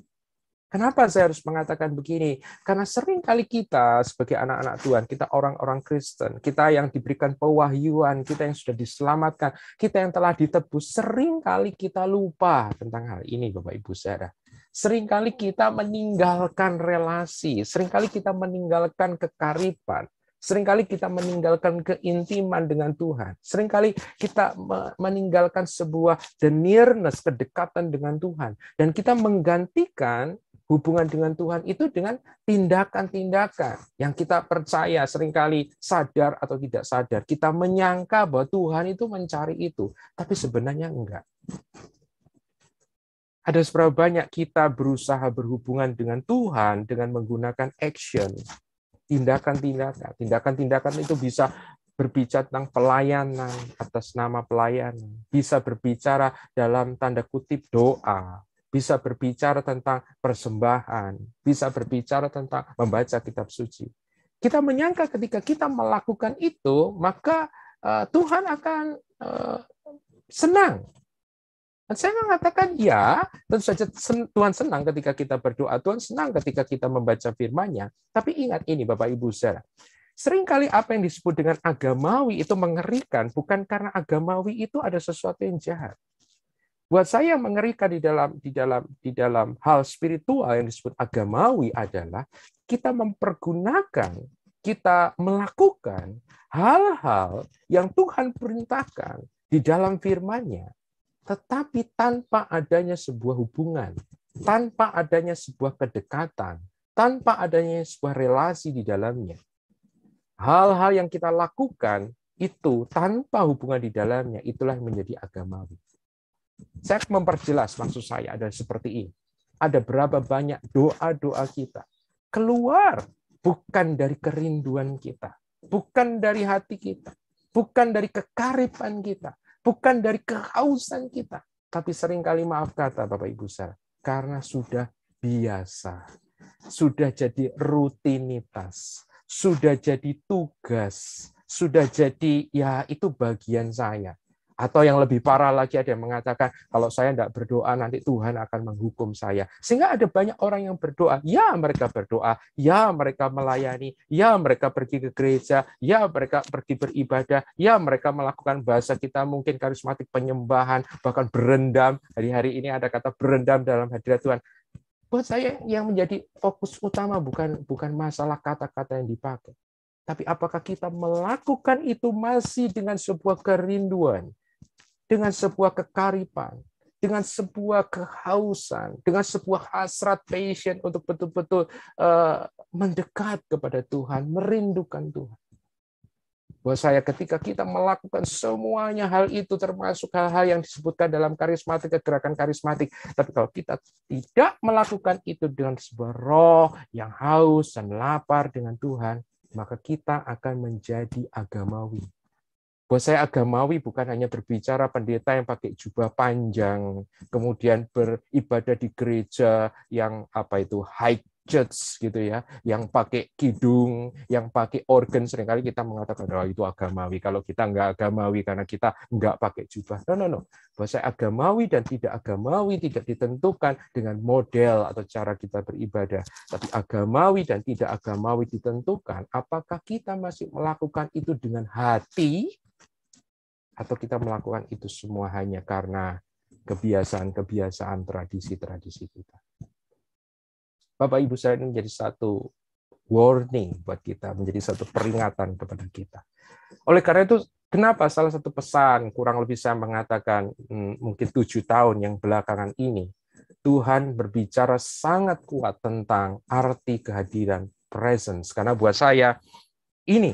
Kenapa saya harus mengatakan begini? Karena sering kali kita sebagai anak-anak Tuhan, kita orang-orang Kristen, kita yang diberikan pewahyuan, kita yang sudah diselamatkan, kita yang telah ditebus, sering kali kita lupa tentang hal ini, Bapak Ibu Saudara. Sering kali kita meninggalkan relasi, sering kali kita meninggalkan kekaripan, seringkali kita meninggalkan keintiman dengan Tuhan. Seringkali kita meninggalkan sebuah the nearness, kedekatan dengan Tuhan. Dan kita menggantikan hubungan dengan Tuhan itu dengan tindakan-tindakan yang kita percaya seringkali sadar atau tidak sadar. Kita menyangka bahwa Tuhan itu mencari itu, tapi sebenarnya enggak. Ada seberapa banyak kita berusaha berhubungan dengan Tuhan dengan menggunakan action, tindakan-tindakan. Tindakan-tindakan itu bisa berbicara tentang pelayanan atas nama pelayanan, bisa berbicara dalam tanda kutip doa, bisa berbicara tentang persembahan, bisa berbicara tentang membaca kitab suci. Kita menyangka ketika kita melakukan itu, maka Tuhan akan senang. Dan saya mengatakan ya, tentu saja Tuhan senang ketika kita berdoa, Tuhan senang ketika kita membaca firman-Nya. Tapi ingat ini Bapak Ibu Saudara, seringkali apa yang disebut dengan agamawi itu mengerikan, bukan karena agamawi itu ada sesuatu yang jahat. Buat saya yang mengerikan di dalam hal spiritual yang disebut agamawi adalah kita mempergunakan, kita melakukan hal-hal yang Tuhan perintahkan di dalam firman-Nya, tetapi tanpa adanya sebuah hubungan, tanpa adanya sebuah kedekatan, tanpa adanya sebuah relasi di dalamnya. Hal-hal yang kita lakukan itu tanpa hubungan di dalamnya, itulah yang menjadi agamawi. Saya memperjelas maksud saya adalah seperti ini. Ada berapa banyak doa-doa kita keluar bukan dari kerinduan kita, bukan dari hati kita, bukan dari kekaripan kita, bukan dari kehausan kita, tapi seringkali maaf kata Bapak Ibu Saudara, karena sudah biasa, sudah jadi rutinitas, sudah jadi tugas, sudah jadi ya itu bagian saya. Atau yang lebih parah lagi ada yang mengatakan, kalau saya tidak berdoa nanti Tuhan akan menghukum saya. Sehingga ada banyak orang yang berdoa, ya mereka berdoa, ya mereka melayani, ya mereka pergi ke gereja, ya mereka pergi beribadah, ya mereka melakukan bahasa kita mungkin karismatik penyembahan, bahkan berendam. Hari-hari ini ada kata berendam dalam hadirat Tuhan. Buat saya yang menjadi fokus utama bukan masalah kata-kata yang dipakai, tapi apakah kita melakukan itu masih dengan sebuah kerinduan, dengan sebuah kekaripan, dengan sebuah kehausan, dengan sebuah hasrat passion untuk betul-betul mendekat kepada Tuhan, merindukan Tuhan. Buat saya ketika kita melakukan semuanya hal itu termasuk hal-hal yang disebutkan dalam karismatik, gerakan karismatik. Tapi kalau kita tidak melakukan itu dengan sebuah roh yang haus dan lapar dengan Tuhan, maka kita akan menjadi agamawi. Buat saya agamawi bukan hanya berbicara pendeta yang pakai jubah panjang, kemudian beribadah di gereja yang high church gitu ya, yang pakai kidung, yang pakai organ. Seringkali kita mengatakan itu agamawi. Kalau kita nggak agamawi karena kita nggak pakai jubah. No. Buat saya agamawi dan tidak agamawi tidak ditentukan dengan model atau cara kita beribadah. Tapi agamawi dan tidak agamawi ditentukan apakah kita masih melakukan itu dengan hati atau kita melakukan itu semua hanya karena kebiasaan-kebiasaan, tradisi-tradisi kita. Bapak Ibu saya, ini menjadi satu warning buat kita, menjadi satu peringatan kepada kita. Oleh karena itu, kenapa salah satu pesan, kurang lebih saya mengatakan mungkin 7 tahun yang belakangan ini, Tuhan berbicara sangat kuat tentang arti kehadiran presence. Karena buat saya, ini,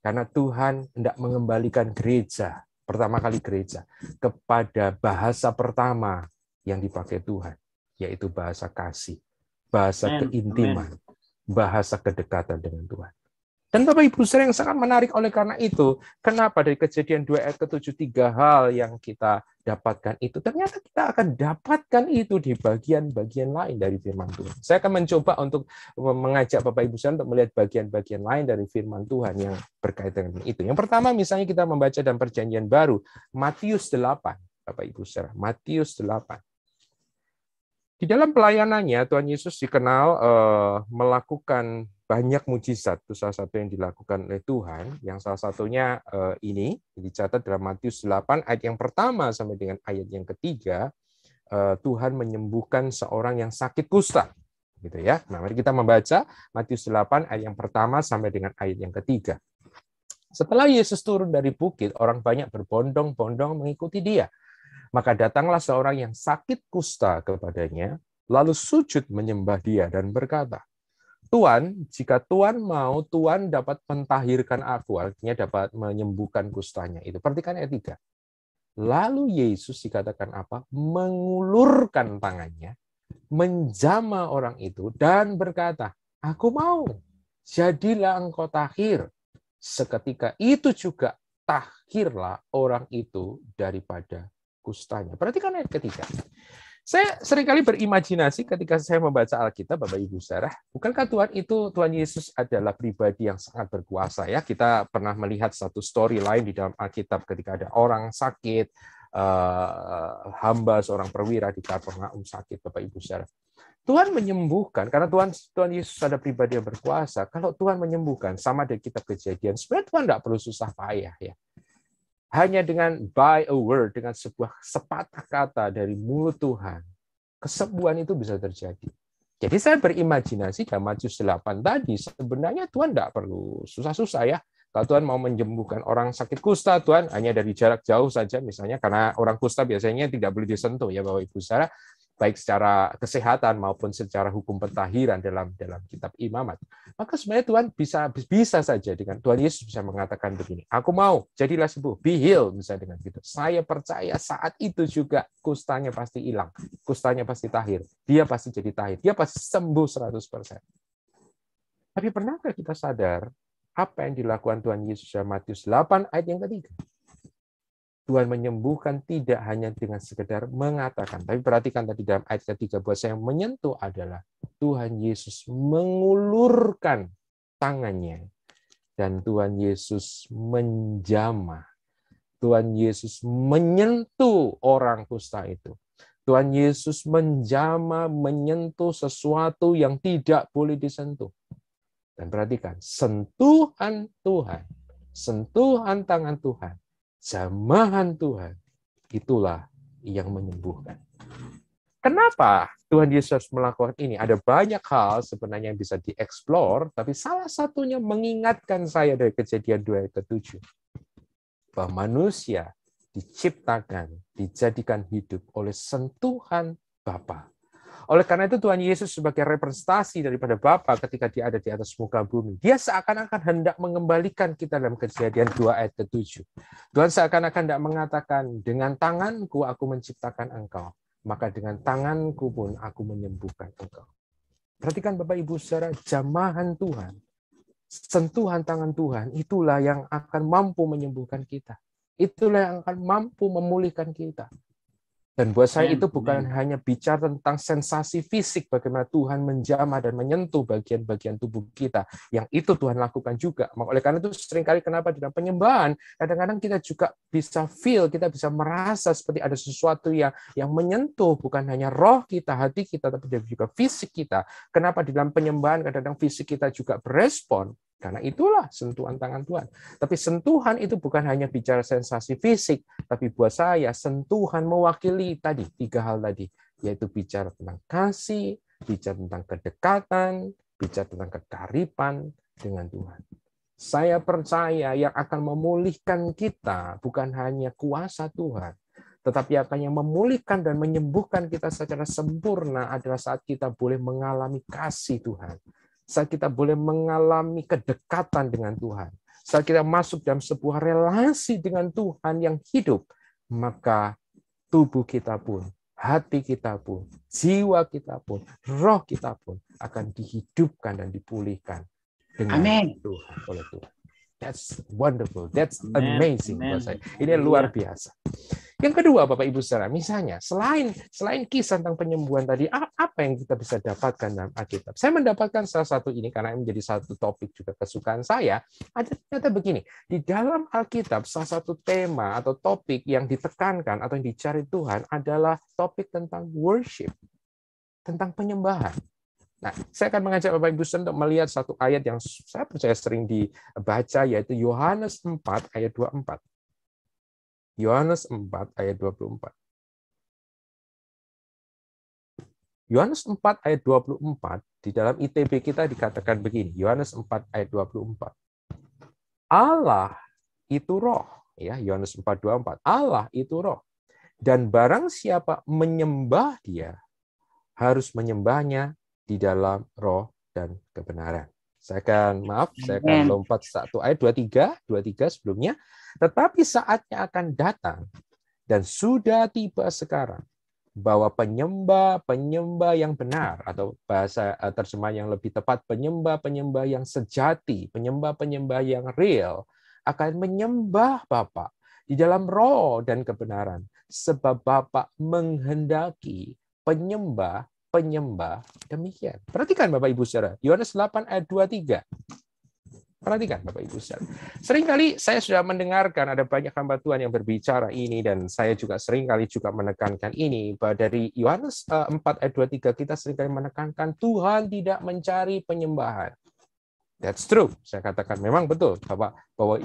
karena Tuhan hendak mengembalikan gereja, pertama kali gereja, kepada bahasa pertama yang dipakai Tuhan, yaitu bahasa kasih, bahasa keintiman, bahasa kedekatan dengan Tuhan. Dan Bapak Ibu saudara yang sangat menarik oleh karena itu, kenapa dari Kejadian 2 ayat ke-7 3 hal yang kita dapatkan itu, ternyata kita akan dapatkan itu di bagian-bagian lain dari firman Tuhan. Saya akan mencoba untuk mengajak Bapak Ibu saudara untuk melihat bagian-bagian lain dari firman Tuhan yang berkaitan dengan itu. Yang pertama misalnya kita membaca dalam Perjanjian Baru, Matius 8, Bapak Ibu saudara, Matius 8. Di dalam pelayanannya, Tuhan Yesus dikenal melakukan banyak mujizat. Itu salah satu yang dilakukan oleh Tuhan. Yang salah satunya ini dicatat dalam Matius 8 ayat yang pertama sampai dengan ayat yang ketiga. Tuhan menyembuhkan seorang yang sakit kusta. Gitu ya. Nah, mari kita membaca Matius 8 ayat yang pertama sampai dengan ayat yang ketiga. Setelah Yesus turun dari bukit, orang banyak berbondong-bondong mengikuti dia. Maka datanglah seorang yang sakit kusta kepadanya, lalu sujud menyembah dia dan berkata, Tuhan, jika Tuhan mau, Tuhan dapat mentahirkan aku, artinya dapat menyembuhkan kustanya. Itu perhatikan ayat 3. Lalu Yesus dikatakan apa? Mengulurkan tangannya, menjamah orang itu dan berkata, aku mau, jadilah engkau tahir. Seketika itu juga tahirlah orang itu daripada kustanya. Perhatikan ayat ketiga. Saya seringkali berimajinasi ketika saya membaca Alkitab, Bapak Ibu saudara, bukankah Tuhan Yesus adalah pribadi yang sangat berkuasa ya? Kita pernah melihat satu storyline di dalam Alkitab ketika ada orang sakit, hamba seorang perwira di Kapernaum sakit, Bapak Ibu saudara. Tuhan menyembuhkan, karena Tuhan Yesus ada pribadi yang berkuasa. Kalau Tuhan menyembuhkan, sama dengan kitab Kejadian, sebenarnya Tuhan tidak perlu susah payah ya. Hanya dengan by a word, dengan sebuah sepatah kata dari mulut Tuhan, kesembuhan itu bisa terjadi. Jadi saya berimajinasi dalam Matius 8 tadi, sebenarnya Tuhan tidak perlu susah-susah ya. Kalau Tuhan mau menyembuhkan orang sakit kusta, Tuhan hanya dari jarak jauh saja misalnya, karena orang kusta biasanya tidak boleh disentuh ya Bapak Ibu saudara, baik secara kesehatan maupun secara hukum pentahiran dalam kitab imamat. Maka sebenarnya Tuhan bisa saja dengan Tuhan Yesus bisa mengatakan begini, aku mau, jadilah sembuh, be healed, misalnya dengan gitu. Saya percaya saat itu juga kustanya pasti hilang, kustanya pasti tahir, dia pasti jadi tahir, dia pasti sembuh 100%. Tapi pernahkah kita sadar apa yang dilakukan Tuhan Yesus dalam Matius 8 ayat yang ketiga? Tuhan menyembuhkan tidak hanya dengan sekedar mengatakan. Tapi perhatikan tadi dalam ayat ketiga, buat saya yang menyentuh adalah Tuhan Yesus mengulurkan tangannya. Dan Tuhan Yesus menjamah. Tuhan Yesus menyentuh orang kusta itu. Tuhan Yesus menjamah, menyentuh sesuatu yang tidak boleh disentuh. Dan perhatikan, sentuhan Tuhan, sentuhan tangan Tuhan, jamahan Tuhan, itulah yang menyembuhkan. Kenapa Tuhan Yesus melakukan ini. Ada banyak hal sebenarnya yang bisa dieksplor, tapi salah satunya mengingatkan saya dari Kejadian 2 ayat ke-7. Bahwa manusia diciptakan, dijadikan hidup oleh sentuhan Bapa. Oleh karena itu Tuhan Yesus sebagai representasi daripada Bapa ketika dia ada di atas muka bumi, dia seakan-akan hendak mengembalikan kita dalam Kejadian 2 ayat ke-7. Tuhan seakan-akan hendak mengatakan, dengan tanganku aku menciptakan engkau, maka dengan tanganku pun aku menyembuhkan engkau. Perhatikan Bapak Ibu Saudara, jamahan Tuhan, sentuhan tangan Tuhan, itulah yang akan mampu menyembuhkan kita. Itulah yang akan mampu memulihkan kita. Dan buat saya itu bukan hanya bicara tentang sensasi fisik, bagaimana Tuhan menjamah dan menyentuh bagian-bagian tubuh kita. Yang itu Tuhan lakukan juga. Oleh karena itu seringkali kenapa di dalam penyembahan, kadang-kadang kita juga bisa feel, kita bisa merasa seperti ada sesuatu yang menyentuh, bukan hanya roh kita, hati kita, tapi juga fisik kita. Kenapa di dalam penyembahan kadang-kadang fisik kita juga berespon? Karena itulah sentuhan tangan Tuhan. Tapi sentuhan itu bukan hanya bicara sensasi fisik, tapi buat saya sentuhan mewakili tadi 3 hal tadi, yaitu bicara tentang kasih, bicara tentang kedekatan, bicara tentang kekariban dengan Tuhan. Saya percaya yang akan memulihkan kita bukan hanya kuasa Tuhan, tetapi akan yang memulihkan dan menyembuhkan kita secara sempurna adalah saat kita boleh mengalami kasih Tuhan. Saat kita boleh mengalami kedekatan dengan Tuhan, saat kita masuk dalam sebuah relasi dengan Tuhan yang hidup, maka tubuh kita pun, hati kita pun, jiwa kita pun, roh kita pun akan dihidupkan dan dipulihkan dengan Tuhan, oleh Tuhan. That's wonderful, that's amazing buat saya. Ini luar biasa. Yang kedua, Bapak Ibu Saudara, misalnya selain kisah tentang penyembuhan tadi, apa yang kita bisa dapatkan dalam Alkitab? Saya mendapatkan salah satu ini karena menjadi satu topik juga kesukaan saya. Ada ternyata begini, di dalam Alkitab salah satu tema atau topik yang ditekankan atau yang dicari Tuhan adalah topik tentang worship, tentang penyembahan. Nah, saya akan mengajak Bapak Ibu Saudara untuk melihat satu ayat yang saya percaya sering dibaca, yaitu Yohanes 4 ayat 24. Yohanes 4 ayat 24. Yohanes 4 ayat 24 di dalam ITB kita dikatakan begini. Yohanes 4 ayat 24. Allah itu roh, ya, Yohanes 4:24. Allah itu roh. Dan barang siapa menyembah Dia harus menyembahnya di dalam roh dan kebenaran. Saya akan lompat satu ayat 23 sebelumnya. Tetapi saatnya akan datang dan sudah tiba sekarang bahwa penyembah yang benar, atau bahasa terjemahan yang lebih tepat, penyembah yang sejati, penyembah yang real akan menyembah Bapa di dalam roh dan kebenaran, sebab Bapa menghendaki penyembah demikian. Perhatikan Bapak Ibu Saudara, Yohanes 8 ayat 23. Perhatikan Bapak Ibu Saudara. Seringkali saya sudah mendengarkan ada banyak hamba Tuhan yang berbicara ini, dan saya juga seringkali juga menekankan ini, bahwa dari Yohanes 4 ayat 23 kita seringkali menekankan Tuhan tidak mencari penyembahan. That's true. Saya katakan memang betul bahwa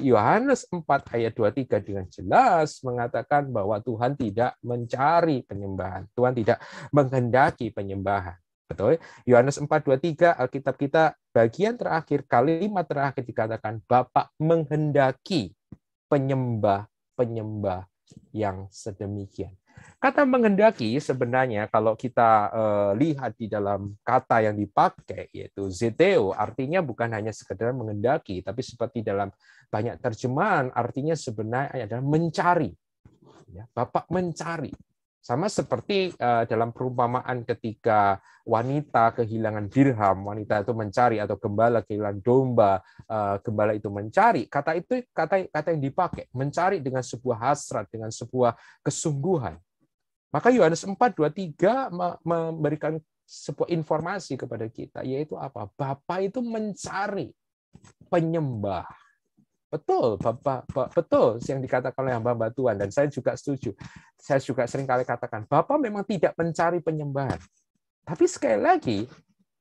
Yohanes 4 ayat 23 dengan jelas mengatakan bahwa Tuhan tidak mencari penyembahan. Tuhan tidak menghendaki penyembahan. Betul. Yohanes 4:23 Alkitab kita bagian terakhir, kalimat terakhir dikatakan Bapa menghendaki penyembah yang sedemikian. Kata menghendaki sebenarnya kalau kita lihat di dalam kata yang dipakai, yaitu zeteo, artinya bukan hanya sekedar menghendaki, tapi seperti dalam banyak terjemahan artinya sebenarnya adalah mencari. Ya, Bapak mencari. Sama seperti dalam perumpamaan ketika wanita kehilangan dirham, wanita itu mencari, atau gembala kehilangan domba, gembala itu mencari. Kata yang dipakai, mencari dengan sebuah hasrat, dengan sebuah kesungguhan. Maka Yohanes 4:23 memberikan sebuah informasi kepada kita, yaitu apa? Bapa itu mencari penyembah. Betul, betul yang dikatakan oleh hamba Tuhan, dan saya juga setuju. Saya juga seringkali katakan, Bapa memang tidak mencari penyembahan. Tapi sekali lagi,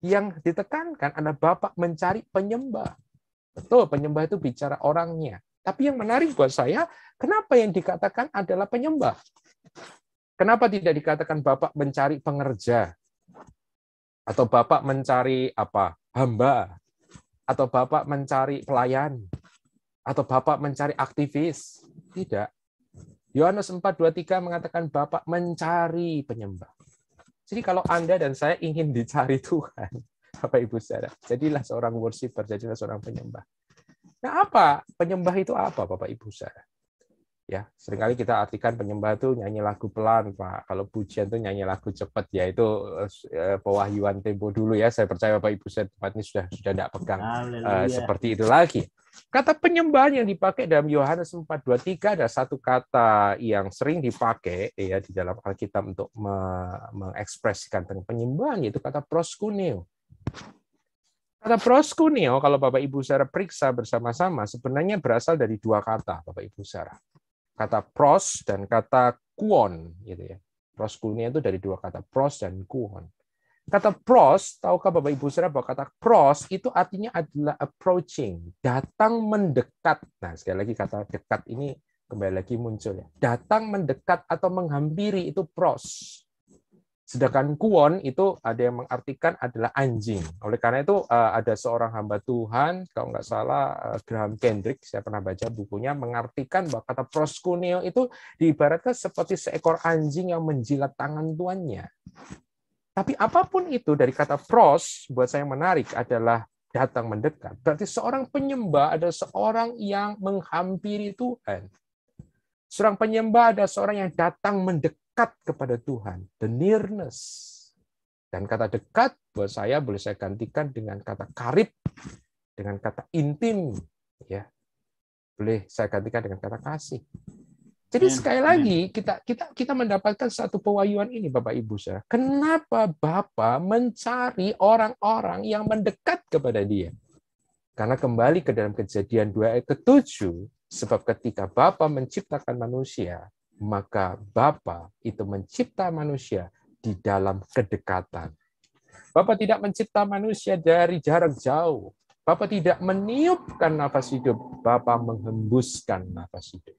yang ditekankan adalah Bapa mencari penyembah. Betul, penyembah itu bicara orangnya. Tapi yang menarik buat saya, kenapa yang dikatakan adalah penyembah? Kenapa tidak dikatakan Bapa mencari pengerja? Atau Bapak mencari apa? Hamba. Atau Bapak mencari pelayan. Atau Bapak mencari aktivis. Tidak. Yohanes 4:23 mengatakan Bapak mencari penyembah. Jadi kalau Anda dan saya ingin dicari Tuhan, Bapak Ibu Saudara, jadilah seorang worshiper, jadilah seorang penyembah. Nah, apa? Penyembah itu apa, Bapak Ibu Saudara? Ya, seringkali kita artikan penyembah itu nyanyi lagu pelan, Pak. Kalau pujian itu nyanyi lagu cepat, ya itu pewahyuan tempo dulu ya. Saya percaya Bapak Ibu Saudara tempat ini sudah tidak pegang seperti itu lagi. Kata penyembahan yang dipakai dalam Yohanes 4:23 ada satu kata yang sering dipakai ya di dalam Alkitab untuk mengekspresikan tentang penyembahan, yaitu kata proskuneo. Kata proskuneo, kalau Bapak Ibu Saudara periksa bersama-sama, sebenarnya berasal dari dua kata, Bapak Ibu Saudara. Kata pros dan kata kuon, gitu ya. Proskuneo itu dari dua kata, pros dan kuon. Kata pros, tahukah Bapak Ibu Saudara bahwa kata pros itu artinya adalah approaching, datang mendekat. Nah, sekali lagi kata dekat ini kembali lagi muncul ya. Datang mendekat atau menghampiri itu pros. Sedangkan kuon itu ada yang mengartikan adalah anjing. Oleh karena itu ada seorang hamba Tuhan, kalau nggak salah Graham Kendrick, saya pernah baca bukunya, mengartikan bahwa kata proskuneo itu diibaratkan seperti seekor anjing yang menjilat tangan tuannya. Tapi apapun itu dari kata pros, buat saya yang menarik adalah datang mendekat. Berarti seorang penyembah adalah seorang yang menghampiri Tuhan. Seorang penyembah adalah seorang yang datang mendekat kepada Tuhan. The nearness. Dan kata dekat buat saya boleh saya gantikan dengan kata karib, dengan kata intim, ya. Boleh saya gantikan dengan kata kasih. Jadi sekali lagi kita mendapatkan satu pewahyuan ini, Bapak Ibu Saudara. Kenapa Bapa mencari orang-orang yang mendekat kepada Dia? Karena kembali ke dalam Kejadian 2 ayat ke-7, sebab ketika Bapa menciptakan manusia, maka Bapa itu mencipta manusia di dalam kedekatan. Bapa tidak mencipta manusia dari jarak jauh. Bapa tidak meniupkan nafas hidup, Bapa menghembuskan nafas hidup.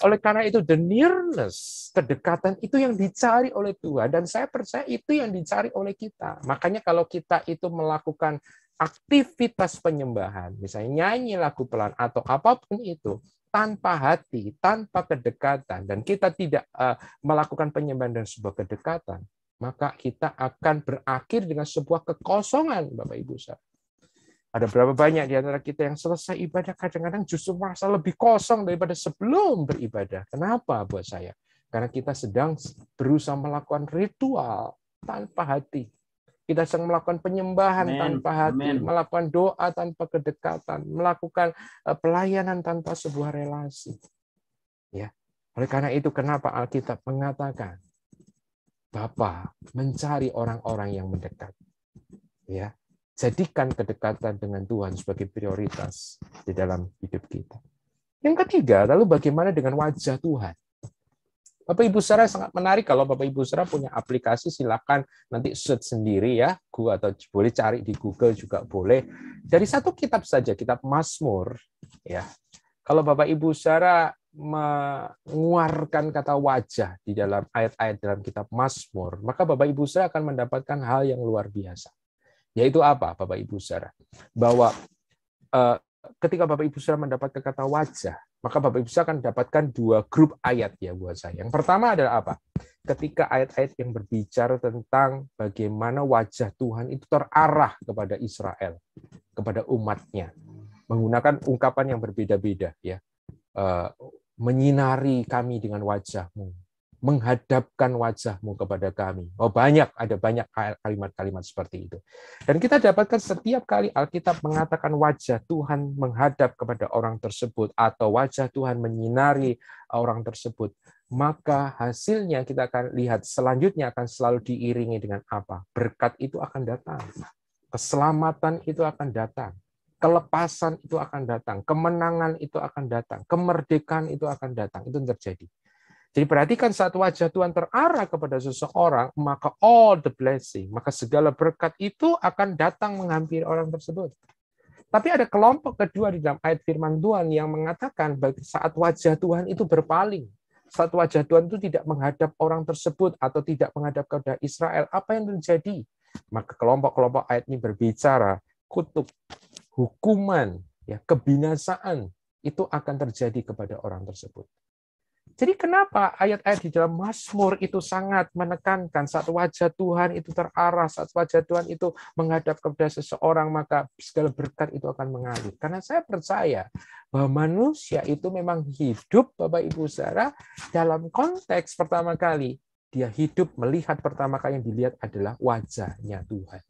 Oleh karena itu, the nearness, kedekatan itu yang dicari oleh Tuhan. Dan saya percaya itu yang dicari oleh kita. Makanya kalau kita itu melakukan aktivitas penyembahan, misalnya nyanyi lagu pelan atau apapun itu, tanpa hati, tanpa kedekatan, dan kita tidak melakukan penyembahan dan sebuah kedekatan, maka kita akan berakhir dengan sebuah kekosongan, Bapak Ibu saudara. Ada berapa banyak di antara kita yang selesai ibadah kadang-kadang justru merasa lebih kosong daripada sebelum beribadah. Kenapa buat saya? Karena kita sedang berusaha melakukan ritual tanpa hati. Kita sedang melakukan penyembahan tanpa hati, melakukan doa tanpa kedekatan, melakukan pelayanan tanpa sebuah relasi. Ya. Oleh karena itu kenapa Alkitab mengatakan Bapa mencari orang-orang yang mendekat. Ya. Jadikan kedekatan dengan Tuhan sebagai prioritas di dalam hidup kita. Yang ketiga, lalu bagaimana dengan wajah Tuhan? Bapak Ibu saudara sangat menarik kalau Bapak Ibu saudara punya aplikasi, silakan nanti search sendiri ya, atau boleh cari di Google juga boleh. Dari satu kitab saja, kitab Mazmur, ya. Kalau Bapak Ibu saudara mengeluarkan kata wajah di dalam ayat-ayat dalam kitab Mazmur, maka Bapak Ibu saudara akan mendapatkan hal yang luar biasa. Yaitu apa, Bapak Ibu saudara? Bahwa ketika Bapak Ibu saudara mendapatkan kata wajah, maka Bapak Ibu saudara akan mendapatkan dua grup ayat ya buat saya. Yang pertama adalah apa? Ketika ayat-ayat yang berbicara tentang bagaimana wajah Tuhan itu terarah kepada Israel, kepada umatnya, menggunakan ungkapan yang berbeda-beda ya. Menyinari kami dengan wajah-Mu, menghadapkan wajah-Mu kepada kami. Oh, ada banyak kalimat-kalimat seperti itu. Dan kita dapatkan setiap kali Alkitab mengatakan wajah Tuhan menghadap kepada orang tersebut atau wajah Tuhan menyinari orang tersebut, maka hasilnya kita akan lihat selanjutnya akan selalu diiringi dengan apa? Berkat itu akan datang. Keselamatan itu akan datang. Kelepasan itu akan datang. Kemenangan itu akan datang. Kemerdekaan itu akan datang. Itu terjadi. Jadi perhatikan saat wajah Tuhan terarah kepada seseorang, maka all the blessing, maka segala berkat itu akan datang menghampiri orang tersebut. Tapi ada kelompok kedua di dalam ayat firman Tuhan yang mengatakan saat wajah Tuhan itu berpaling, saat wajah Tuhan itu tidak menghadap orang tersebut atau tidak menghadap kepada Israel, apa yang terjadi? Maka kelompok-kelompok ayat ini berbicara kutuk, hukuman, ya, kebinasaan itu akan terjadi kepada orang tersebut. Jadi kenapa ayat-ayat di dalam Mazmur itu sangat menekankan saat wajah Tuhan itu terarah, saat wajah Tuhan itu menghadap kepada seseorang, maka segala berkat itu akan mengalir. Karena saya percaya bahwa manusia itu memang hidup, Bapak Ibu Saudara, dalam konteks pertama kali. Dia hidup melihat pertama kali yang dilihat adalah wajahnya Tuhan.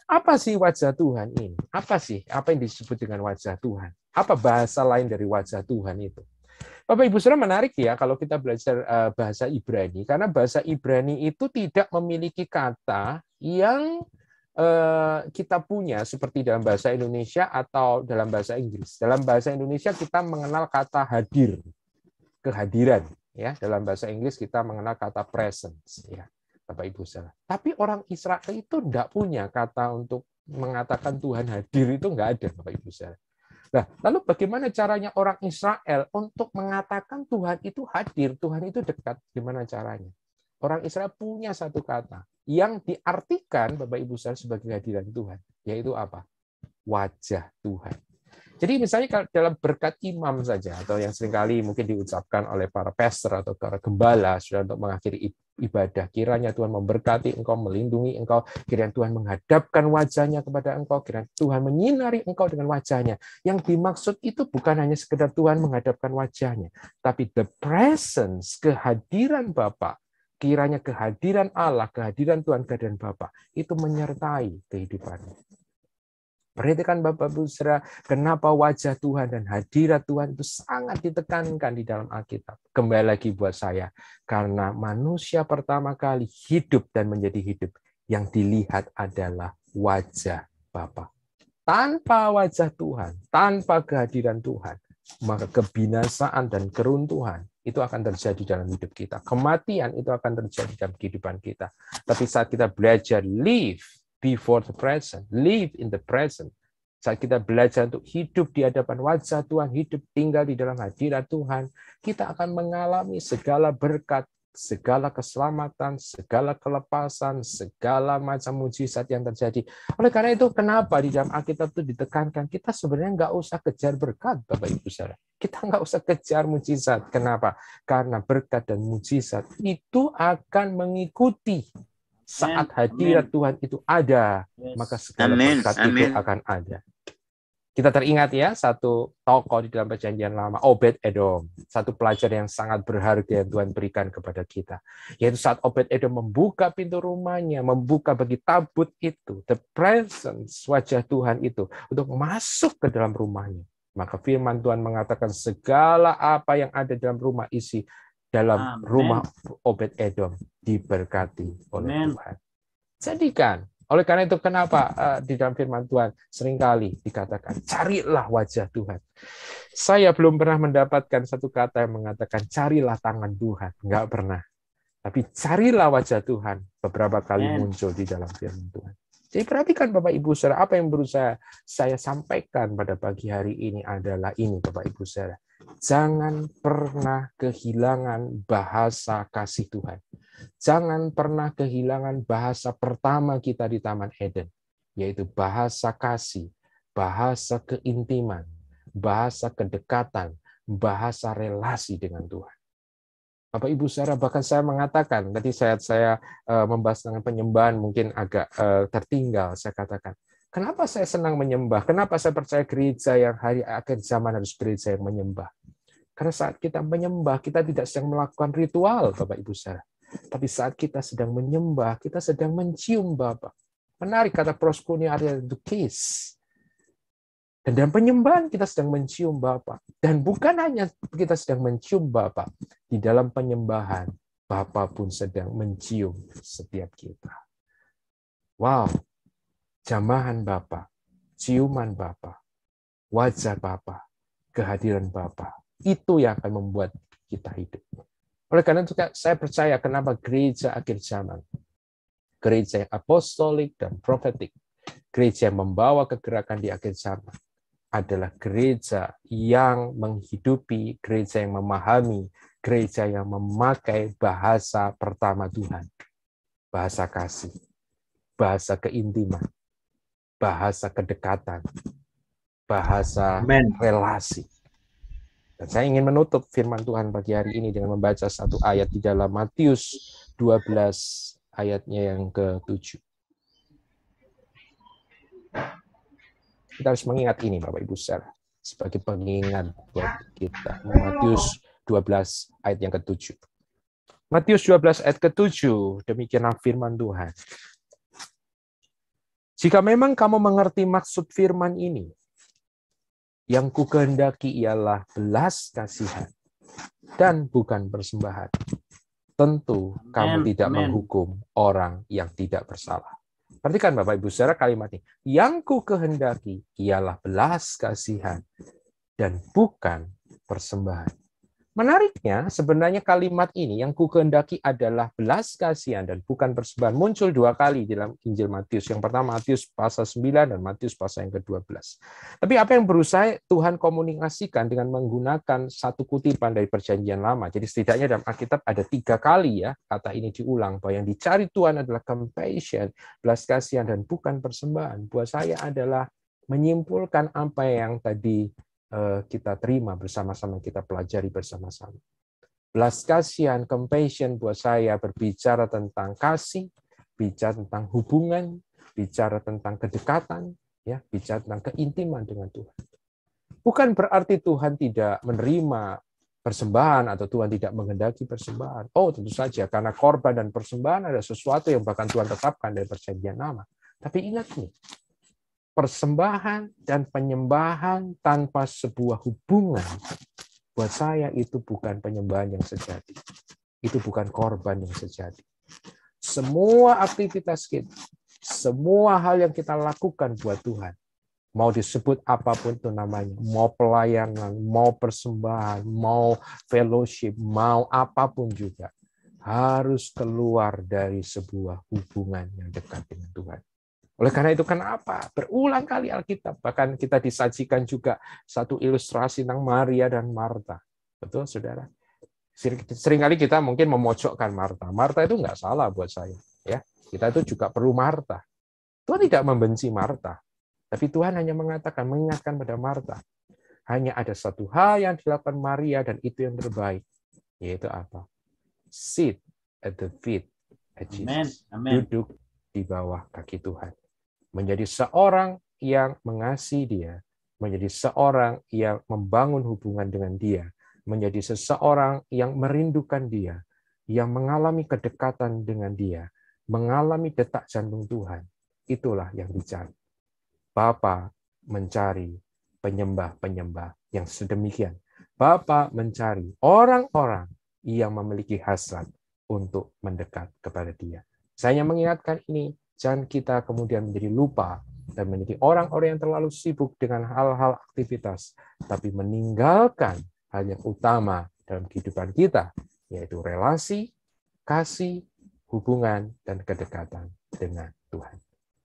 Apa sih wajah Tuhan ini? Apa sih? Apa yang disebut dengan wajah Tuhan? Apa bahasa lain dari wajah Tuhan itu? Bapak Ibu Saudara, menarik ya kalau kita belajar bahasa Ibrani, karena bahasa Ibrani itu tidak memiliki kata yang kita punya seperti dalam bahasa Indonesia atau dalam bahasa Inggris. Dalam bahasa Indonesia kita mengenal kata hadir, kehadiran, ya. Dalam bahasa Inggris kita mengenal kata presence, ya, Bapak Ibu Saudara. Tapi orang Israel itu tidak punya kata untuk mengatakan Tuhan hadir, itu nggak ada, Bapak Ibu Saudara. Nah, lalu bagaimana caranya orang Israel untuk mengatakan Tuhan itu hadir, Tuhan itu dekat? Gimana caranya? Orang Israel punya satu kata yang diartikan, Bapak Ibu Saudara, sebagai kehadiran Tuhan, yaitu apa? Wajah Tuhan. Jadi misalnya kalau dalam berkat imam saja, atau yang seringkali mungkin diucapkan oleh para pastor atau para gembala sudah untuk mengakhiri ibadah, kiranya Tuhan memberkati engkau, melindungi engkau, kiranya Tuhan menghadapkan wajahnya kepada engkau, kiranya Tuhan menyinari engkau dengan wajahnya. Yang dimaksud itu bukan hanya sekedar Tuhan menghadapkan wajahnya, tapi the presence, kehadiran Bapa, kiranya kehadiran Allah, kehadiran Tuhan, kehadiran Bapa itu menyertai kehidupannya. Perhatikan Bapak Ibu Saudara, kenapa wajah Tuhan dan hadirat Tuhan itu sangat ditekankan di dalam Alkitab. Kembali lagi buat saya, karena manusia pertama kali hidup dan menjadi hidup, yang dilihat adalah wajah Bapa. Tanpa wajah Tuhan, tanpa kehadiran Tuhan, maka kebinasaan dan keruntuhan itu akan terjadi dalam hidup kita. Kematian itu akan terjadi dalam kehidupan kita. Tapi saat kita belajar live before the present, live in the present. Saat kita belajar untuk hidup di hadapan wajah Tuhan, hidup tinggal di dalam hadirat Tuhan, kita akan mengalami segala berkat, segala keselamatan, segala kelepasan, segala macam mujizat yang terjadi. Oleh karena itu, kenapa di dalam Alkitab itu ditekankan, kita sebenarnya nggak usah kejar berkat, Bapak Ibu Saudara. Kita nggak usah kejar mujizat. Kenapa? Karena berkat dan mujizat itu akan mengikuti. Saat hadirat Tuhan itu ada, maka segala berkat itu akan ada. Kita teringat ya, satu tokoh di dalam Perjanjian Lama, Obed-Edom. Satu pelajar yang sangat berharga yang Tuhan berikan kepada kita. Yaitu saat Obed-Edom membuka pintu rumahnya, membuka bagi tabut itu, the presence, wajah Tuhan itu, untuk masuk ke dalam rumahnya. Maka firman Tuhan mengatakan segala apa yang ada dalam rumah isi, dalam rumah Obed-Edom diberkati oleh Tuhan. Jadikan, oleh karena itu kenapa di dalam firman Tuhan seringkali dikatakan carilah wajah Tuhan. Saya belum pernah mendapatkan satu kata yang mengatakan carilah tangan Tuhan, nggak pernah. Tapi carilah wajah Tuhan beberapa kali muncul di dalam firman Tuhan. Jadi perhatikan Bapak Ibu Saudara, apa yang berusaha saya sampaikan pada pagi hari ini adalah ini Bapak Ibu Saudara. Jangan pernah kehilangan bahasa kasih Tuhan. Jangan pernah kehilangan bahasa pertama kita di Taman Eden, yaitu bahasa kasih, bahasa keintiman, bahasa kedekatan, bahasa relasi dengan Tuhan. Bapak Ibu Saudara, bahkan saya mengatakan, tadi saya membahas tentang penyembahan mungkin agak tertinggal, saya katakan, kenapa saya senang menyembah? Kenapa saya percaya gereja yang hari akhir zaman harus gereja yang menyembah? Karena saat kita menyembah, kita tidak sedang melakukan ritual, Bapak Ibu Saudara. Tapi saat kita sedang menyembah, kita sedang mencium Bapa. Menarik kata Proskonia Ariel Dukis. Dan dalam penyembahan kita sedang mencium Bapa. Dan bukan hanya kita sedang mencium Bapa, di dalam penyembahan Bapa pun sedang mencium setiap kita. Wow, jamahan Bapa, ciuman Bapa, wajah Bapa, kehadiran Bapa, itu yang akan membuat kita hidup. Oleh karena itu saya percaya kenapa gereja akhir zaman, gereja yang apostolik dan profetik, gereja yang membawa kegerakan di akhir zaman, adalah gereja yang menghidupi, gereja yang memahami, gereja yang memakai bahasa pertama Tuhan, bahasa kasih, bahasa keintiman, bahasa kedekatan, bahasa Amen. relasi. Dan saya ingin menutup firman Tuhan pagi hari ini dengan membaca satu ayat di dalam Matius 12 ayatnya yang ke-7. Kita harus mengingat ini Bapak Ibu saudara, sebagai pengingat buat kita. Matius 12 ayat yang ke-7. Matius 12 ayat ke-7, demikianlah firman Tuhan. Jika memang kamu mengerti maksud firman ini, yang kukehendaki ialah belas kasihan dan bukan persembahan. Tentu kamu tidak menghukum orang yang tidak bersalah. Perhatikan Bapak Ibu saudara kalimat ini. Yang kukehendaki ialah belas kasihan dan bukan persembahan. Menariknya, sebenarnya kalimat ini yang kukehendaki adalah belas kasihan dan bukan persembahan muncul dua kali dalam Injil Matius. Yang pertama Matius pasal 9 dan Matius pasal yang ke-12. Tapi apa yang berusaha Tuhan komunikasikan dengan menggunakan satu kutipan dari Perjanjian Lama. Jadi setidaknya dalam Alkitab ada 3 kali ya kata ini diulang bahwa yang dicari Tuhan adalah compassion, belas kasihan dan bukan persembahan. Buat saya adalah menyimpulkan apa yang tadi kita terima bersama-sama, kita pelajari bersama-sama. Belas kasihan, compassion buat saya berbicara tentang kasih, bicara tentang hubungan, bicara tentang kedekatan, ya, bicara tentang keintiman dengan Tuhan. Bukan berarti Tuhan tidak menerima persembahan atau Tuhan tidak menghendaki persembahan. Oh, tentu saja karena korban dan persembahan ada sesuatu yang bahkan Tuhan tetapkan dari Perjanjian Lama. Tapi ingat nih, persembahan dan penyembahan tanpa sebuah hubungan, buat saya itu bukan penyembahan yang sejati. Itu bukan korban yang sejati. Semua aktivitas kita, semua hal yang kita lakukan buat Tuhan, mau disebut apapun itu namanya, mau pelayanan, mau persembahan, mau fellowship, mau apapun juga, harus keluar dari sebuah hubungan yang dekat dengan Tuhan. Oleh karena itu kenapa? Berulang kali Alkitab, bahkan kita disajikan juga satu ilustrasi tentang Maria dan Marta. Betul, saudara? Seringkali kita mungkin memojokkan Marta. Marta itu nggak salah buat saya. Ya, kita itu juga perlu Marta. Tuhan tidak membenci Marta. Tapi Tuhan hanya mengatakan, mengingatkan pada Marta. Hanya ada satu hal yang dilakukan Maria dan itu yang terbaik. Yaitu apa? Sit at the feet of Jesus. Amen. Duduk di bawah kaki Tuhan. Menjadi seorang yang mengasihi dia, menjadi seorang yang membangun hubungan dengan dia, menjadi seseorang yang merindukan dia, yang mengalami kedekatan dengan dia, mengalami detak jantung Tuhan. Itulah yang dicari. Bapa mencari penyembah-penyembah yang sedemikian. Bapa mencari orang-orang yang memiliki hasrat untuk mendekat kepada dia. Saya mengingatkan ini, jangan kita kemudian menjadi lupa dan menjadi orang-orang yang terlalu sibuk dengan hal-hal aktivitas, tapi meninggalkan hal yang utama dalam kehidupan kita, yaitu relasi, kasih, hubungan, dan kedekatan dengan Tuhan.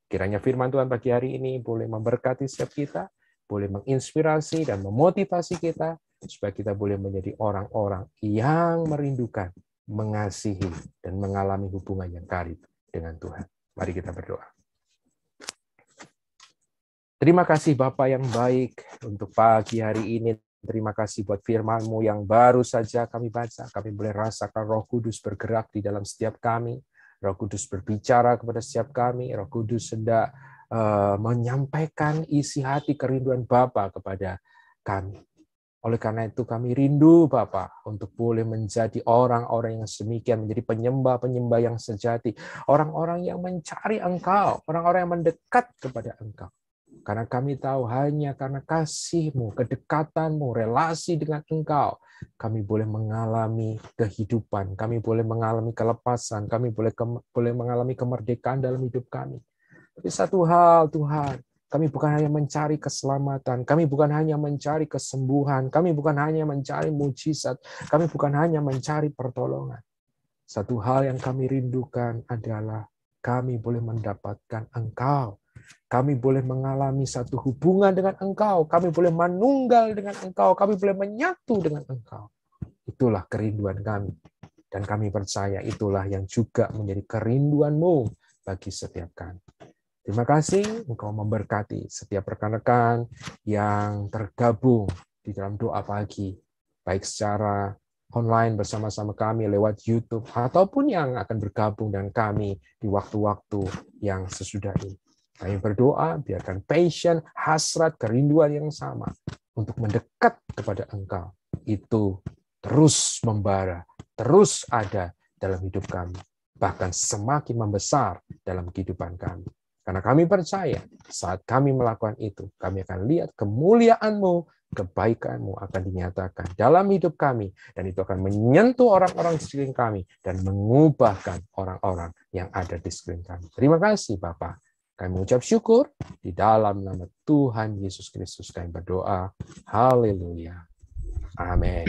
Kiranya firman Tuhan pagi hari ini boleh memberkati setiap kita, boleh menginspirasi dan memotivasi kita, supaya kita boleh menjadi orang-orang yang merindukan, mengasihi, dan mengalami hubungan yang karib dengan Tuhan. Mari kita berdoa. Terima kasih Bapa yang baik untuk pagi hari ini. Terima kasih buat firman-Mu yang baru saja kami baca. Kami boleh rasakan Roh Kudus bergerak di dalam setiap kami. Roh Kudus berbicara kepada setiap kami. Roh Kudus hendak menyampaikan isi hati kerinduan Bapa kepada kami. Oleh karena itu kami rindu Bapa untuk boleh menjadi orang-orang yang sedemikian, menjadi penyembah-penyembah yang sejati, orang-orang yang mencari Engkau, orang-orang yang mendekat kepada Engkau. Karena kami tahu hanya karena kasih-Mu, kedekatan-Mu, relasi dengan Engkau, kami boleh mengalami kehidupan, kami boleh mengalami kelepasan, kami boleh mengalami kemerdekaan dalam hidup kami. Tapi satu hal Tuhan, kami bukan hanya mencari keselamatan, kami bukan hanya mencari kesembuhan, kami bukan hanya mencari mujizat, kami bukan hanya mencari pertolongan. Satu hal yang kami rindukan adalah kami boleh mendapatkan Engkau. Kami boleh mengalami satu hubungan dengan Engkau, kami boleh manunggal dengan Engkau, kami boleh menyatu dengan Engkau. Itulah kerinduan kami. Dan kami percaya itulah yang juga menjadi kerinduan-Mu bagi setiap kami. Terima kasih Engkau memberkati setiap rekan-rekan yang tergabung di dalam doa pagi, baik secara online bersama-sama kami lewat YouTube, ataupun yang akan bergabung dengan kami di waktu-waktu yang sesudah ini. Kami berdoa, biarkan passion, hasrat, kerinduan yang sama untuk mendekat kepada Engkau, itu terus membara, terus ada dalam hidup kami, bahkan semakin membesar dalam kehidupan kami. Karena kami percaya saat kami melakukan itu, kami akan lihat kemuliaan-Mu, kebaikan-Mu akan dinyatakan dalam hidup kami, dan itu akan menyentuh orang-orang di sekeliling kami dan mengubahkan orang-orang yang ada di sekeliling kami. Terima kasih Bapa. Kami mengucap syukur di dalam nama Tuhan Yesus Kristus kami berdoa. Haleluya. Amin.